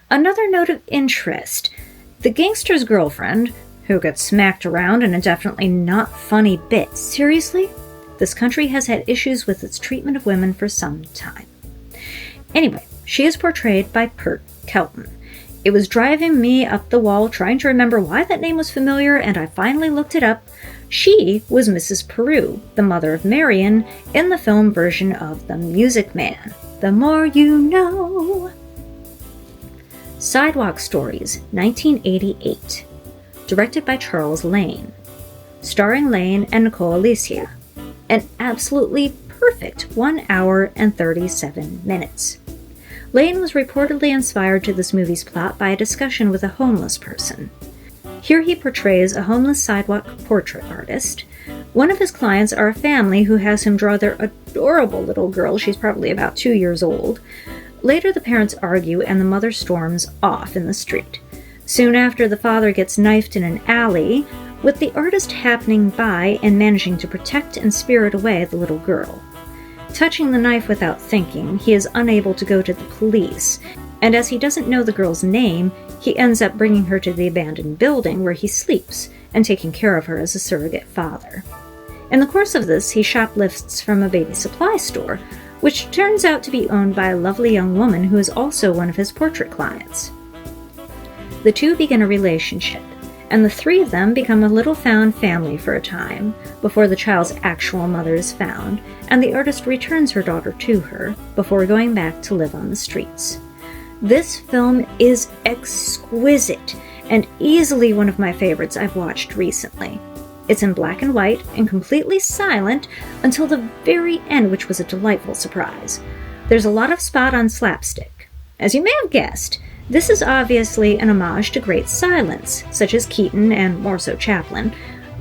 Another note of interest, the gangster's girlfriend, who gets smacked around in a definitely not funny bit. Seriously? This country has had issues with its treatment of women for some time. Anyway, she is portrayed by Pert Kelton. It was driving me up the wall trying to remember why that name was familiar, and I finally looked it up. She was Mrs. Peru, the mother of Marion, in the film version of The Music Man. The More You Know. Sidewalk Stories, 1988. Directed by Charles Lane. Starring Lane and Nicole Alicia. An absolutely perfect 1 hour and 37 minutes. Lane was reportedly inspired to this movie's plot by a discussion with a homeless person. Here he portrays a homeless sidewalk portrait artist. One of his clients are a family who has him draw their adorable little girl. She's probably about 2 years old. Later the parents argue and the mother storms off in the street. Soon after, the father gets knifed in an alley, with the artist happening by and managing to protect and spirit away the little girl. Touching the knife without thinking, he is unable to go to the police, and as he doesn't know the girl's name, he ends up bringing her to the abandoned building where he sleeps, and taking care of her as a surrogate father. In the course of this, he shoplifts from a baby supply store, which turns out to be owned by a lovely young woman who is also one of his portrait clients. The two begin a relationship, and the three of them become a little found family for a time, before the child's actual mother is found, and the artist returns her daughter to her, before going back to live on the streets. This film is exquisite, and easily one of my favorites I've watched recently. It's in black and white, and completely silent until the very end, which was a delightful surprise. There's a lot of spot-on slapstick. As you may have guessed, This is obviously an homage to great silence, such as Keaton and more so Chaplin,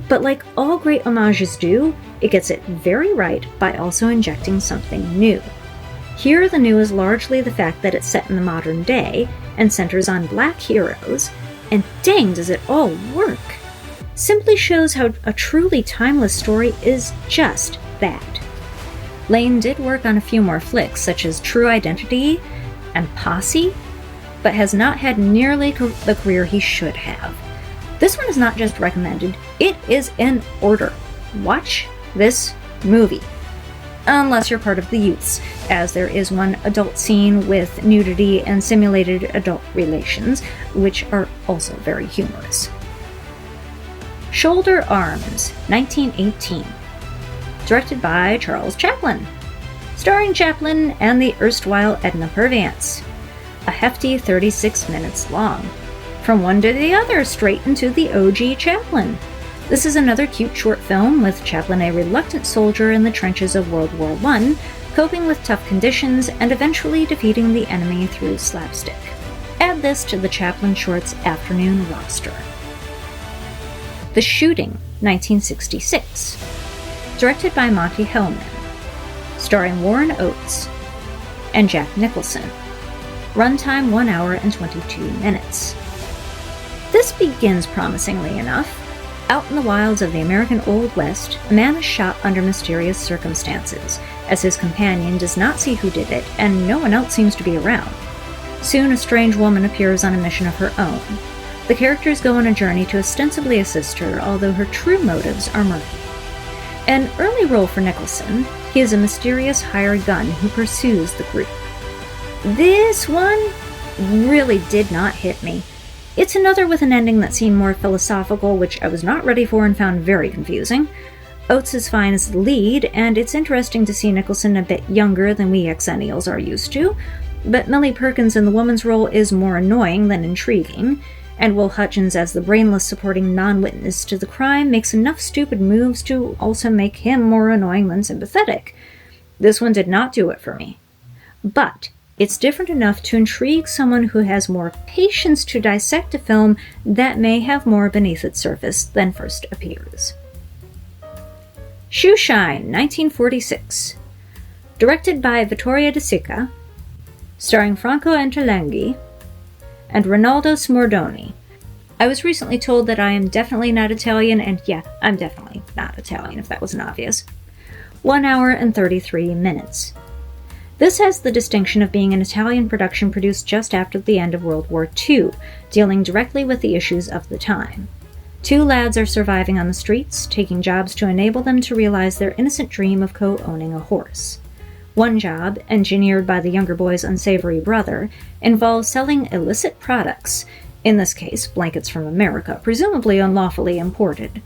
but like all great homages do, it gets it very right by also injecting something new. Here the new is largely the fact that it's set in the modern day and centers on black heroes, and dang does it all work! Simply shows how a truly timeless story is just that. Lane did work on a few more flicks, such as True Identity and Posse, but has not had nearly the career he should have. This one is not just recommended, it is in order. Watch this movie. Unless you're part of the youths, as there is one adult scene with nudity and simulated adult relations, which are also very humorous. Shoulder Arms, 1918. Directed by Charles Chaplin. Starring Chaplin and the erstwhile Edna Purviance. A hefty 36 minutes long. From one to the other, straight into the OG Chaplin. This is another cute short film with Chaplin, a reluctant soldier in the trenches of World War I, coping with tough conditions and eventually defeating the enemy through slapstick. Add this to the Chaplin Shorts afternoon roster. The Shooting, 1966. Directed by Monty Hellman. Starring Warren Oates and Jack Nicholson. Runtime 1 hour and 22 minutes. This begins promisingly enough. Out in the wilds of the American Old West, a man is shot under mysterious circumstances, as his companion does not see who did it, and no one else seems to be around. Soon a strange woman appears on a mission of her own. The characters go on a journey to ostensibly assist her, although her true motives are murky. An early role for Nicholson, he is a mysterious hired gun who pursues the group. This one really did not hit me. It's another with an ending that seemed more philosophical, which I was not ready for and found very confusing. Oates is fine as the lead, and it's interesting to see Nicholson a bit younger than we Xennials are used to, but Millie Perkins in the woman's role is more annoying than intriguing, and Will Hutchins as the brainless supporting non-witness to the crime makes enough stupid moves to also make him more annoying than sympathetic. This one did not do it for me. But it's different enough to intrigue someone who has more patience to dissect a film that may have more beneath its surface than first appears. Shoeshine, 1946. Directed by Vittorio De Sica, starring Franco Interlenghi and Rinaldo Smordoni. I was recently told that I am definitely not Italian, and yeah, I'm definitely not Italian, if that wasn't obvious. 1 hour and 33 minutes. This has the distinction of being an Italian production produced just after the end of World War II, dealing directly with the issues of the time. 2 lads are surviving on the streets, taking jobs to enable them to realize their innocent dream of co-owning a horse. One job, engineered by the younger boy's unsavory brother, involves selling illicit products, in this case blankets from America, presumably unlawfully imported.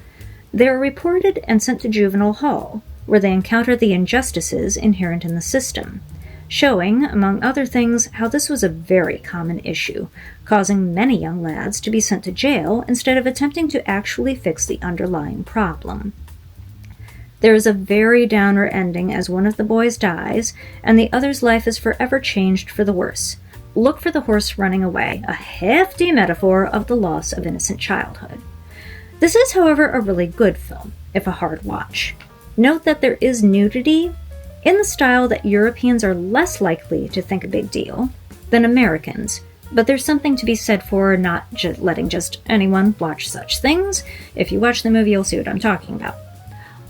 They are reported and sent to juvenile hall, where they encounter the injustices inherent in the system, showing, among other things, how this was a very common issue, causing many young lads to be sent to jail instead of attempting to actually fix the underlying problem. There is a very downer ending as one of the boys dies, and the other's life is forever changed for the worse. Look for the horse running away, a hefty metaphor of the loss of innocent childhood. This is, however, a really good film, if a hard watch. Note that there is nudity, in the style that Europeans are less likely to think a big deal than Americans, but there's something to be said for not letting just anyone watch such things. If you watch the movie, you'll see what I'm talking about.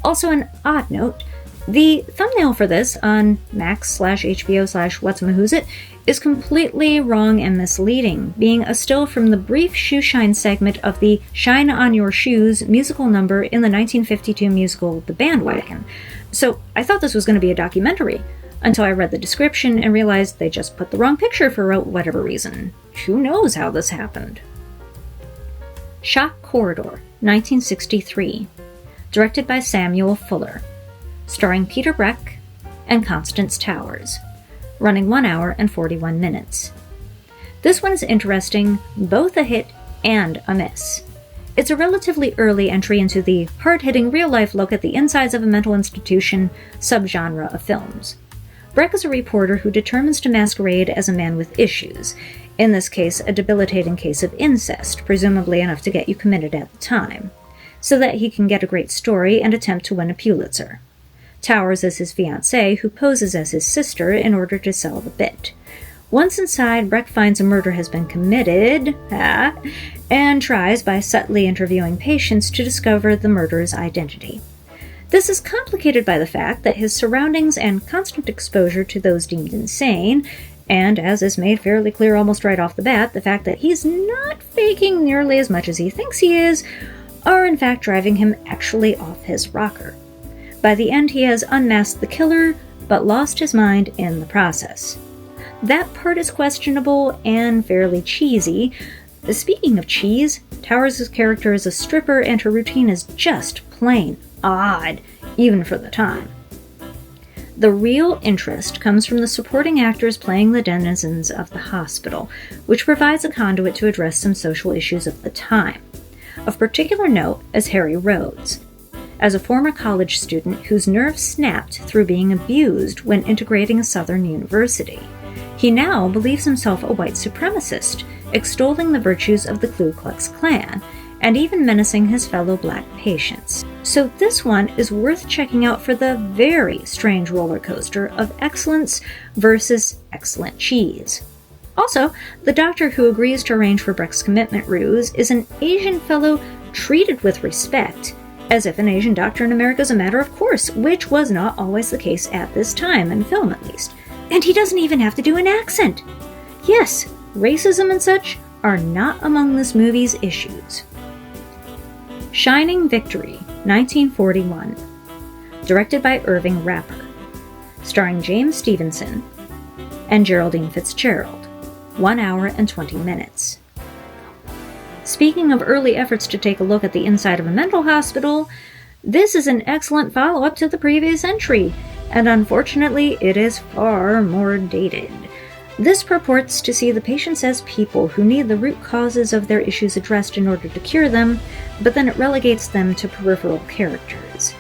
Also, an odd note, the thumbnail for this on Max/HBO/What'smahoosit is completely wrong and misleading, being a still from the brief Shoeshine segment of the Shine on Your Shoes musical number in the 1952 musical The Bandwagon. So I thought this was going to be a documentary, until I read the description and realized they just put the wrong picture for whatever reason. Who knows how this happened? Shock Corridor, 1963. Directed by Samuel Fuller. Starring Peter Breck and Constance Towers. Running 1 hour and 41 minutes. This one is interesting, both a hit and a miss. It's a relatively early entry into the hard-hitting real-life look at the insides of a mental institution subgenre of films. Breck is a reporter who determines to masquerade as a man with issues. In this case, a debilitating case of incest, presumably enough to get you committed at the time, so that he can get a great story and attempt to win a Pulitzer. Towers is his fiancée, who poses as his sister in order to sell the bit. Once inside, Breck finds a murder has been committed, and tries, by subtly interviewing patients, to discover the murderer's identity. This is complicated by the fact that his surroundings and constant exposure to those deemed insane, and, as is made fairly clear almost right off the bat, the fact that he's not faking nearly as much as he thinks he is, are in fact driving him actually off his rocker. By the end, he has unmasked the killer, but lost his mind in the process. That part is questionable and fairly cheesy. Speaking of cheese, Towers' character is a stripper and her routine is just plain odd, even for the time. The real interest comes from the supporting actors playing the denizens of the hospital, which provides a conduit to address some social issues of the time. Of particular note is Harry Rhodes. As a former college student whose nerves snapped through being abused when integrating a Southern university, he now believes himself a white supremacist, extolling the virtues of the Ku Klux Klan, and even menacing his fellow black patients. So this one is worth checking out for the very strange roller coaster of excellence versus excellent cheese. Also, the doctor who agrees to arrange for Breck's commitment ruse is an Asian fellow treated with respect, as if an Asian doctor in America is a matter of course, which was not always the case at this time, in film at least. And he doesn't even have to do an accent! Yes, racism and such are not among this movie's issues. Shining Victory, 1941. Directed by Irving Rapper. Starring James Stevenson and Geraldine Fitzgerald. 1 hour and 20 minutes. Speaking of early efforts to take a look at the inside of a mental hospital, this is an excellent follow-up to the previous entry, and unfortunately it is far more dated. This purports to see the patients as people who need the root causes of their issues addressed in order to cure them, but then it relegates them to peripheral characters.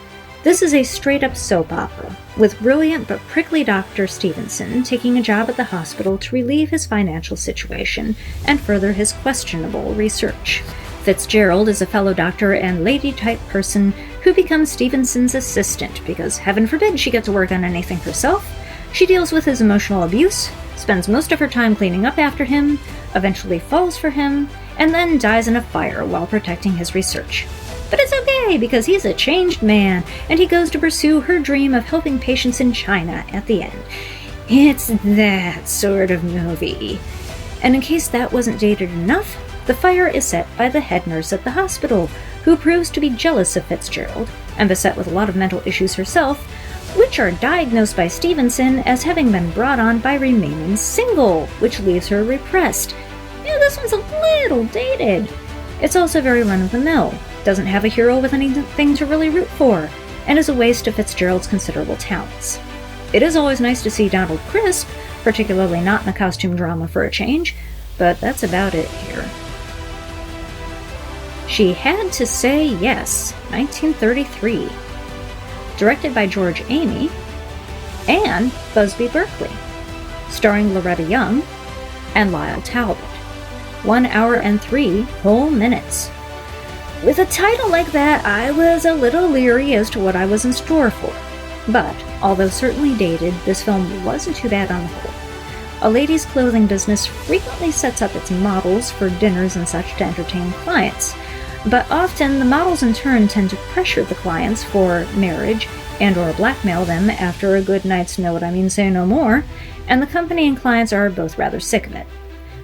This is a straight-up soap opera, with brilliant but prickly Dr. Stevenson taking a job at the hospital to relieve his financial situation and further his questionable research. Fitzgerald is a fellow doctor and lady-type person who becomes Stevenson's assistant because, heaven forbid, she gets to work on anything herself. She deals with his emotional abuse, spends most of her time cleaning up after him, eventually falls for him, and then dies in a fire while protecting his research. But it's okay, because he's a changed man, and he goes to pursue her dream of helping patients in China at the end. It's that sort of movie. And in case that wasn't dated enough, the fire is set by the head nurse at the hospital, who proves to be jealous of Fitzgerald, and beset with a lot of mental issues herself, which are diagnosed by Stevenson as having been brought on by remaining single, which leaves her repressed. This one's a little dated. It's also very run-of-the-mill, doesn't have a hero with anything to really root for, and is a waste of Fitzgerald's considerable talents. It is always nice to see Donald Crisp, particularly not in a costume drama for a change, but that's about it here. She Had to Say Yes, 1933. Directed by George Amy and Busby Berkeley, starring Loretta Young and Lyle Talbot. 1 hour and 3 whole minutes. With a title like that, I was a little leery as to what I was in store for. But, although certainly dated, this film wasn't too bad on the whole. A ladies' clothing business frequently sets up its models for dinners and such to entertain clients, but often the models in turn tend to pressure the clients for marriage and or blackmail them after a good night's know what I mean say no more, and the company and clients are both rather sick of it.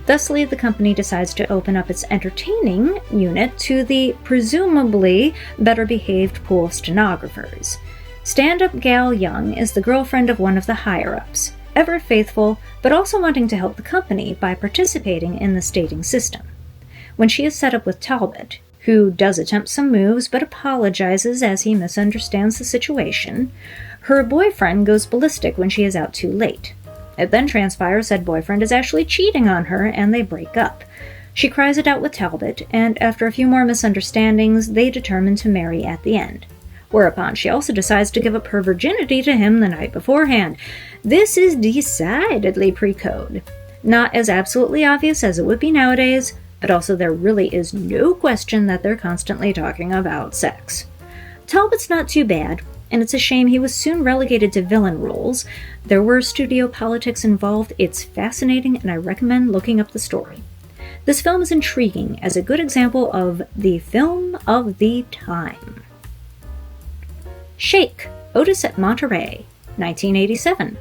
Thusly, the company decides to open up its entertaining unit to the presumably better-behaved pool of stenographers. Stand-up gal Young is the girlfriend of one of the higher-ups, ever faithful, but also wanting to help the company by participating in the staging system. When she is set up with Talbot, who does attempt some moves but apologizes as he misunderstands the situation, her boyfriend goes ballistic when she is out too late. It then transpires said boyfriend is actually cheating on her, and they break up. She cries it out with Talbot, and after a few more misunderstandings, they determine to marry at the end. Whereupon she also decides to give up her virginity to him the night beforehand. This is decidedly pre-code. Not as absolutely obvious as it would be nowadays, but also there really is no question that they're constantly talking about sex. Talbot's not too bad, and it's a shame he was soon relegated to villain roles. There were studio politics involved. It's fascinating, and I recommend looking up the story. This film is intriguing as a good example of the film of the time. Shake, Otis at Monterrey, 1987.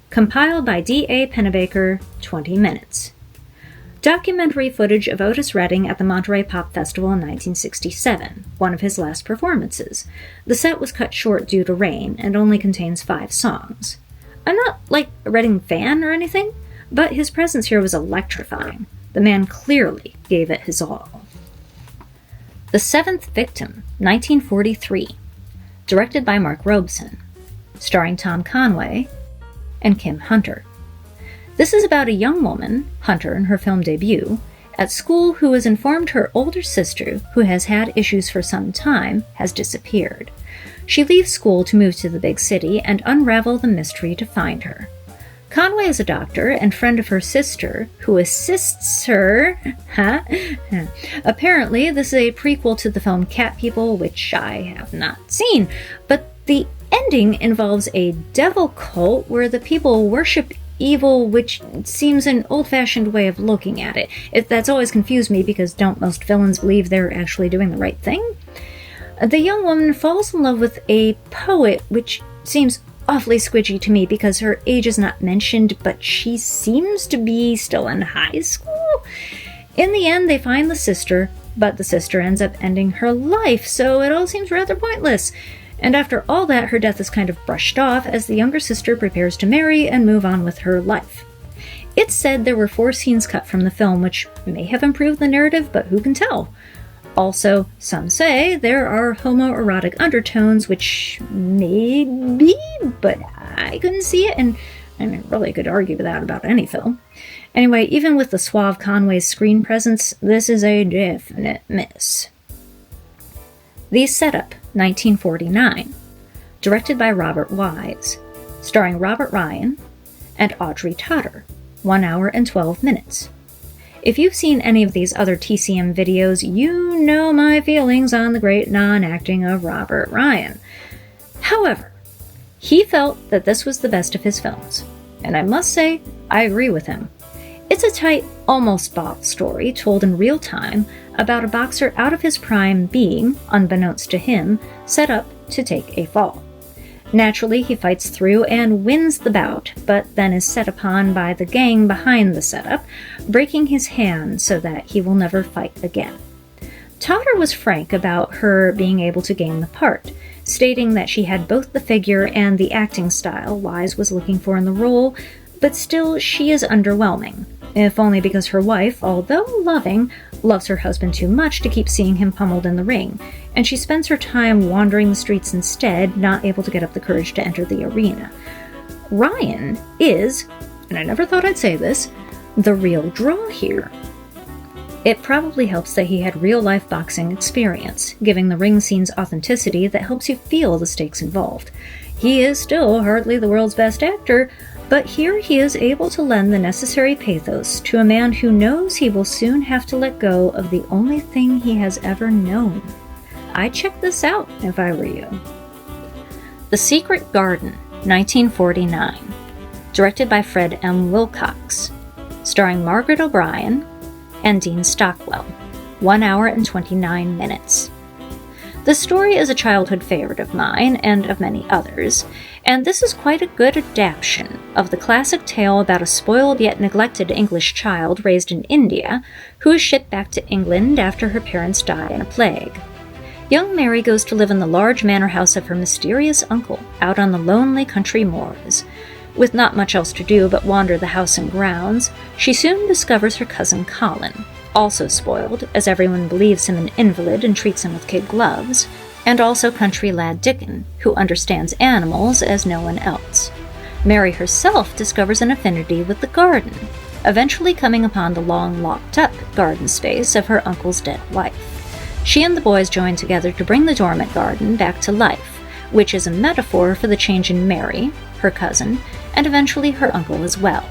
Compiled by D.A. Pennebaker, 20 minutes. Documentary footage of Otis Redding at the Monterey Pop Festival in 1967, one of his last performances. The set was cut short due to rain and only contains 5 songs. I'm not, a Redding fan or anything, but his presence here was electrifying. The man clearly gave it his all. The Seventh Victim, 1943. Directed by Mark Robeson. Starring Tom Conway and Kim Hunter. This is about a young woman, Hunter in her film debut, at school who is informed her older sister, who has had issues for some time, has disappeared. She leaves school to move to the big city and unravel the mystery to find her. Conway is a doctor and friend of her sister, who assists her. Apparently, this is a prequel to the film Cat People, which I have not seen, but the ending involves a devil cult where the people worship evil, which seems an old-fashioned way of looking at it. That's always confused me because don't most villains believe they're actually doing the right thing? The young woman falls in love with a poet, which seems awfully squidgy to me because her age is not mentioned, but she seems to be still in high school. In the end, they find the sister, but the sister ends up ending her life, so it all seems rather pointless. And after all that, her death is kind of brushed off as the younger sister prepares to marry and move on with her life. It's said there were 4 scenes cut from the film, which may have improved the narrative, but who can tell? Also, some say there are homoerotic undertones, which may be, but I couldn't see it, and I mean, really could argue that about any film. Anyway, even with the suave Conway's screen presence, this is a definite miss. The Setup, 1949. Directed by Robert Wise. Starring Robert Ryan and Audrey Totter. 1 hour and 12 minutes. If you've seen any of these other TCM videos, you know my feelings on the great non-acting of Robert Ryan. However, he felt that this was the best of his films, and I must say, I agree with him. It's a tight, almost bottle story told in real time about a boxer out of his prime being, unbeknownst to him, set up to take a fall. Naturally, he fights through and wins the bout, but then is set upon by the gang behind the setup, breaking his hand so that he will never fight again. Totter was frank about her being able to gain the part, stating that she had both the figure and the acting style Wise was looking for in the role, but still she is underwhelming, if only because her wife, although loving, loves her husband too much to keep seeing him pummeled in the ring, and she spends her time wandering the streets instead, not able to get up the courage to enter the arena. Ryan is, and I never thought I'd say this, the real draw here. It probably helps that he had real-life boxing experience, giving the ring scenes authenticity that helps you feel the stakes involved. He is still hardly the world's best actor, but here he is able to lend the necessary pathos to a man who knows he will soon have to let go of the only thing he has ever known. I'd check this out if I were you. The Secret Garden, 1949. Directed by Fred M. Wilcox. Starring Margaret O'Brien and Dean Stockwell. 1 hour and 29 minutes. The story is a childhood favorite of mine and of many others, and this is quite a good adaptation of the classic tale about a spoiled yet neglected English child raised in India who is shipped back to England after her parents die in a plague. Young Mary goes to live in the large manor house of her mysterious uncle out on the lonely country moors. With not much else to do but wander the house and grounds, she soon discovers her cousin Colin, also spoiled, as everyone believes him an invalid and treats him with kid gloves, and also country lad Dickon, who understands animals as no one else. Mary herself discovers an affinity with the garden, eventually coming upon the long locked-up garden space of her uncle's dead wife. She and the boys join together to bring the dormant garden back to life, which is a metaphor for the change in Mary, her cousin, and eventually her uncle as well.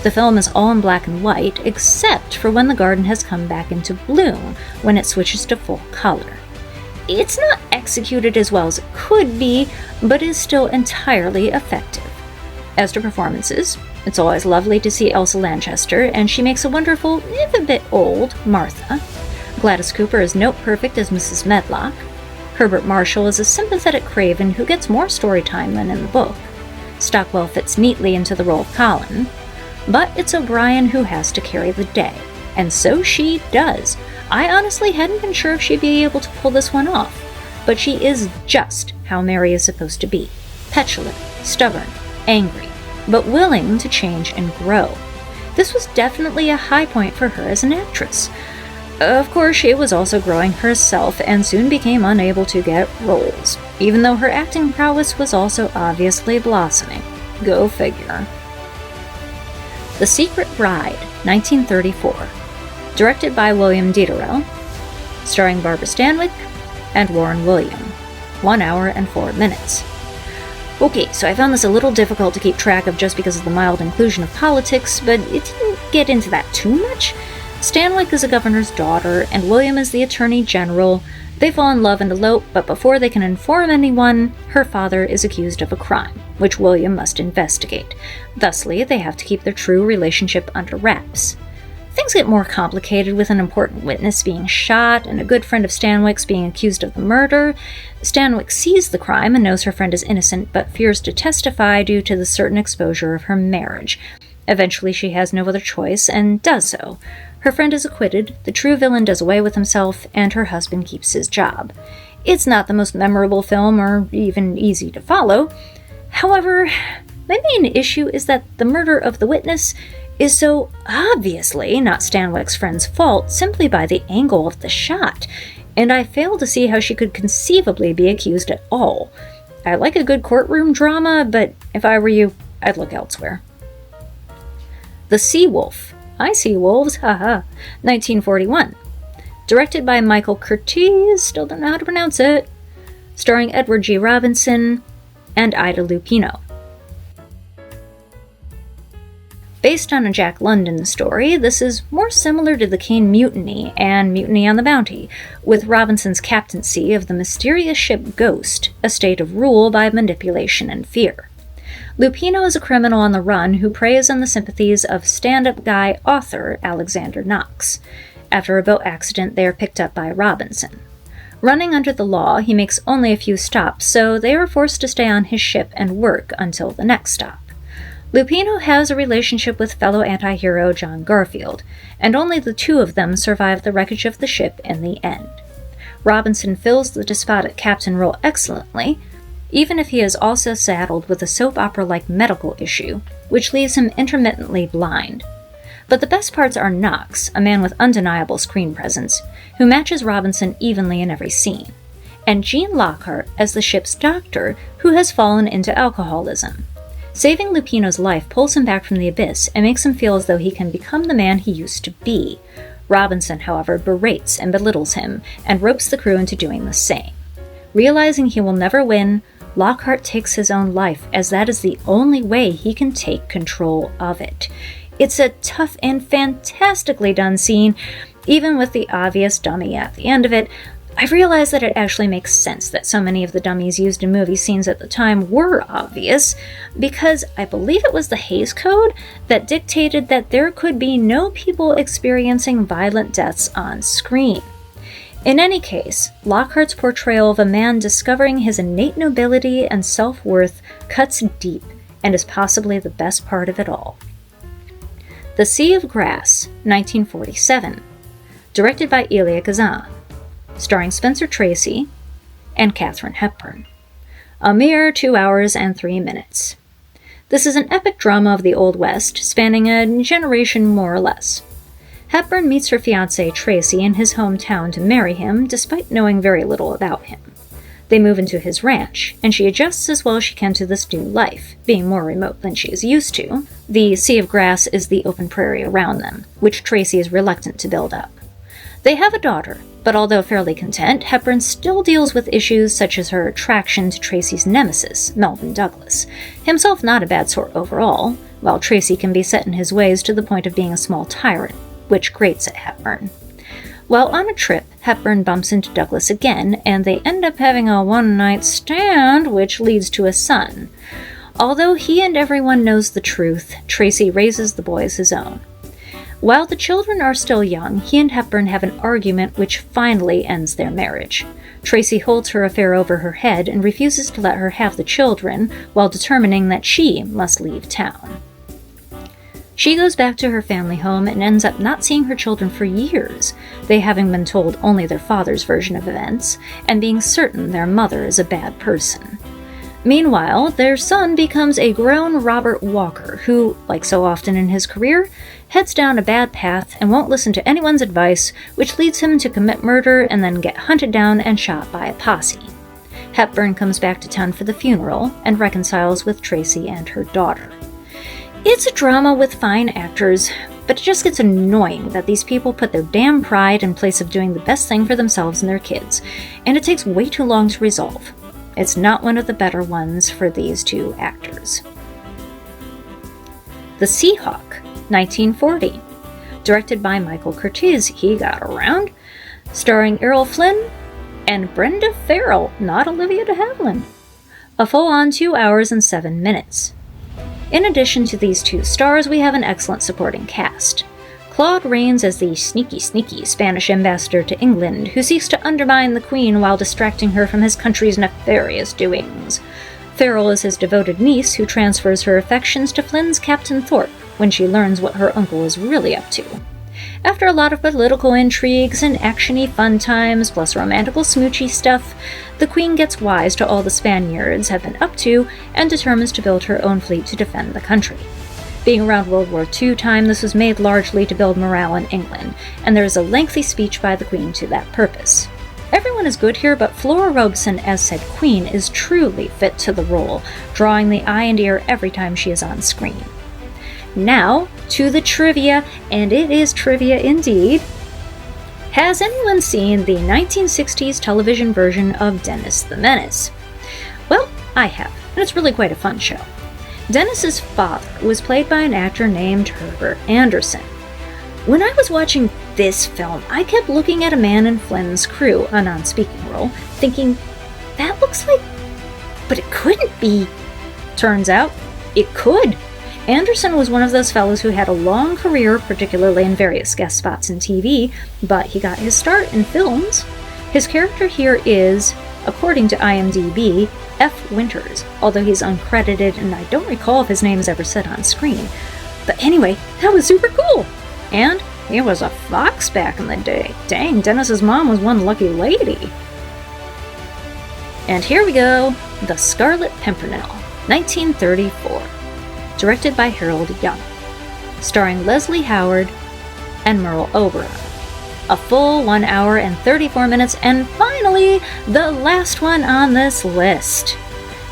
The film is all in black and white, except for when the garden has come back into bloom, when it switches to full color. It's not executed as well as it could be, but is still entirely effective. As to performances, it's always lovely to see Elsa Lanchester, and she makes a wonderful, if a bit old, Martha. Gladys Cooper is note-perfect as Mrs. Medlock. Herbert Marshall is a sympathetic Craven who gets more story time than in the book. Stockwell fits neatly into the role of Colin. But it's O'Brien who has to carry the day, and so she does. I honestly hadn't been sure if she'd be able to pull this one off, but she is just how Mary is supposed to be. Petulant, stubborn, angry, but willing to change and grow. This was definitely a high point for her as an actress. Of course, she was also growing herself and soon became unable to get roles, even though her acting prowess was also obviously blossoming. Go figure. The Secret Bride, 1934. Directed by William Diderot. Starring Barbara Stanwyck and Warren William. 1 hour and 4 minutes. Okay, so I found this a little difficult to keep track of just because of the mild inclusion of politics, but it didn't get into that too much. Stanwyck is a governor's daughter, and William is the attorney general. They fall in love and elope, but before they can inform anyone, her father is accused of a crime, which William must investigate. Thusly, they have to keep their true relationship under wraps. Things get more complicated with an important witness being shot and a good friend of Stanwyck's being accused of the murder. Stanwyck sees the crime and knows her friend is innocent, but fears to testify due to the certain exposure of her marriage. Eventually, she has no other choice and does so. Her friend is acquitted, the true villain does away with himself, and her husband keeps his job. It's not the most memorable film or even easy to follow. However, my main issue is that the murder of the witness is so obviously not Stanwyck's friend's fault simply by the angle of the shot, and I fail to see how she could conceivably be accused at all. I like a good courtroom drama, but if I were you, I'd look elsewhere. The Sea Wolf. I see wolves, haha. 1941. Directed by Michael Curtiz, still don't know how to pronounce it. Starring Edward G. Robinson and Ida Lupino. Based on a Jack London story, this is more similar to the Caine Mutiny and Mutiny on the Bounty, with Robinson's captaincy of the mysterious ship Ghost, a state of rule by manipulation and fear. Lupino is a criminal on the run who preys on the sympathies of stand-up guy author Alexander Knox. After a boat accident, they are picked up by Robinson. Running under the law, he makes only a few stops, so they are forced to stay on his ship and work until the next stop. Lupino has a relationship with fellow anti-hero John Garfield, and only the two of them survive the wreckage of the ship in the end. Robinson fills the despotic captain role excellently, even if he is also saddled with a soap opera-like medical issue, which leaves him intermittently blind. But the best parts are Knox, a man with undeniable screen presence, who matches Robinson evenly in every scene, and Gene Lockhart as the ship's doctor, who has fallen into alcoholism. Saving Lupino's life pulls him back from the abyss and makes him feel as though he can become the man he used to be. Robinson, however, berates and belittles him, and ropes the crew into doing the same. Realizing he will never win, Lockhart takes his own life, as that is the only way he can take control of it. It's a tough and fantastically done scene, even with the obvious dummy at the end of it. I've realized that it actually makes sense that so many of the dummies used in movie scenes at the time were obvious, because I believe it was the Hays Code that dictated that there could be no people experiencing violent deaths on screen. In any case, Lockhart's portrayal of a man discovering his innate nobility and self-worth cuts deep and is possibly the best part of it all. The Sea of Grass, 1947. Directed by Elia Kazan. Starring Spencer Tracy and Katharine Hepburn. A mere 2 hours and 3 minutes. This is an epic drama of the Old West, spanning a generation more or less. Hepburn meets her fiancé Tracy in his hometown to marry him, despite knowing very little about him. They move into his ranch, and she adjusts as well as she can to this new life, being more remote than she is used to. The Sea of Grass is the open prairie around them, which Tracy is reluctant to build up. They have a daughter, But although fairly content, Hepburn still deals with issues such as her attraction to Tracy's nemesis, Melvyn Douglas, himself not a bad sort overall, while Tracy can be set in his ways to the point of being a small tyrant, which grates at Hepburn. While on a trip, Hepburn bumps into Douglas again, and they end up having a one-night stand, which leads to a son. Although he and everyone knows the truth, Tracy raises the boy as his own. While the children are still young, he and Hepburn have an argument which finally ends their marriage. Tracy holds her affair over her head and refuses to let her have the children, while determining that she must leave town. She goes back to her family home and ends up not seeing her children for years, they having been told only their father's version of events, and being certain their mother is a bad person. Meanwhile, their son becomes a grown Robert Walker, who, like so often in his career, heads down a bad path and won't listen to anyone's advice, which leads him to commit murder and then get hunted down and shot by a posse. Hepburn comes back to town for the funeral and reconciles with Tracy and her daughter. It's a drama with fine actors, but it just gets annoying that these people put their damn pride in place of doing the best thing for themselves and their kids, and it takes way too long to resolve. It's not one of the better ones for these two actors. The Seahawk, 1940. Directed by Michael Curtiz, he got around. Starring Errol Flynn and Brenda Farrell, not Olivia de Havilland. A full-on 2 hours and 7 minutes. In addition to these two stars, we have an excellent supporting cast. Claude Rains as the sneaky Spanish ambassador to England, who seeks to undermine the Queen while distracting her from his country's nefarious doings. Farrell is his devoted niece, who transfers her affections to Flynn's Captain Thorpe when she learns what her uncle is really up to. After a lot of political intrigues and actiony fun times, plus romantical smoochy stuff, the Queen gets wise to all the Spaniards have been up to and determines to build her own fleet to defend the country. Being around World War II time, this was made largely to build morale in England, and there is a lengthy speech by the Queen to that purpose. Everyone is good here, but Flora Robeson as said Queen is truly fit to the role, drawing the eye and ear every time she is on screen. Now, to the trivia, and it is trivia indeed. Has anyone seen the 1960s television version of Dennis the Menace? Well, I have, and it's really quite a fun show. Dennis's father was played by an actor named Herbert Anderson. When I was watching this film, I kept looking at a man in Flynn's crew, a non-speaking role, thinking, that looks like... but it couldn't be. Turns out, it could. Anderson was one of those fellows who had a long career, particularly in various guest spots in TV, but he got his start in films. His character here is, according to IMDb, F. Winters, although he's uncredited and I don't recall if his name is ever said on screen. But anyway, that was super cool! And he was a fox back in the day. Dang, Dennis's mom was one lucky lady. And here we go, The Scarlet Pimpernel, 1934. Directed by Harold Young. Starring Leslie Howard and Merle Oberon. A full 1 hour and 34 minutes, and finally, the last one on this list.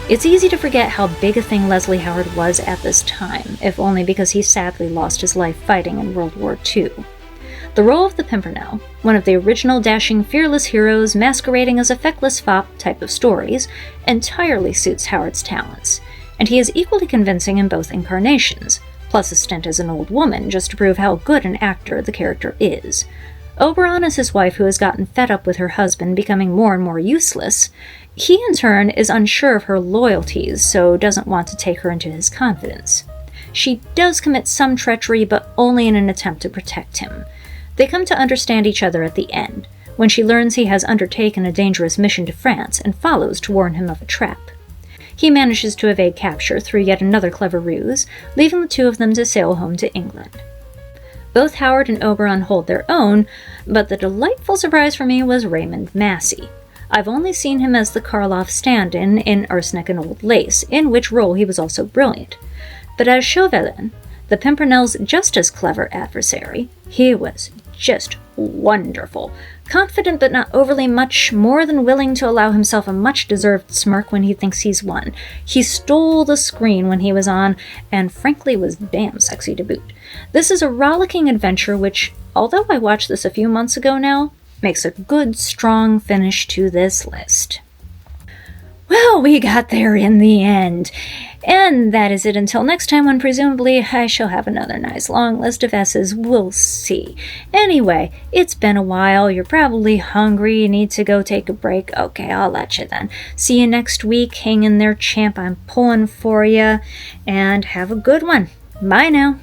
It's easy to forget how big a thing Leslie Howard was at this time, if only because he sadly lost his life fighting in World War II. The role of the Pimpernel, one of the original dashing, fearless heroes masquerading as a feckless fop type of stories, entirely suits Howard's talents, and he is equally convincing in both incarnations, plus a stint as an old woman just to prove how good an actor the character is. Oberon is his wife who has gotten fed up with her husband becoming more and more useless. He, in turn, is unsure of her loyalties, so doesn't want to take her into his confidence. She does commit some treachery, but only in an attempt to protect him. They come to understand each other at the end, when she learns he has undertaken a dangerous mission to France and follows to warn him of a trap. He manages to evade capture through yet another clever ruse, leaving the two of them to sail home to England. Both Howard and Oberon hold their own, but the delightful surprise for me was Raymond Massey. I've only seen him as the Karloff stand-in in Arsenic and Old Lace, in which role he was also brilliant. But as Chauvelin, the Pimpernel's just as clever adversary, he was just wonderful. Confident but not overly much, more than willing to allow himself a much-deserved smirk when he thinks he's won. He stole the screen when he was on, and frankly was damn sexy to boot. This is a rollicking adventure which, although I watched this a few months ago now, makes a good, strong finish to this list. Well, we got there in the end. And that is it until next time, when presumably I shall have another nice long list of S's. We'll see. Anyway, it's been a while. You're probably hungry. You need to go take a break. Okay, I'll let you then. See you next week. Hang in there, champ. I'm pulling for you. And have a good one. Bye now.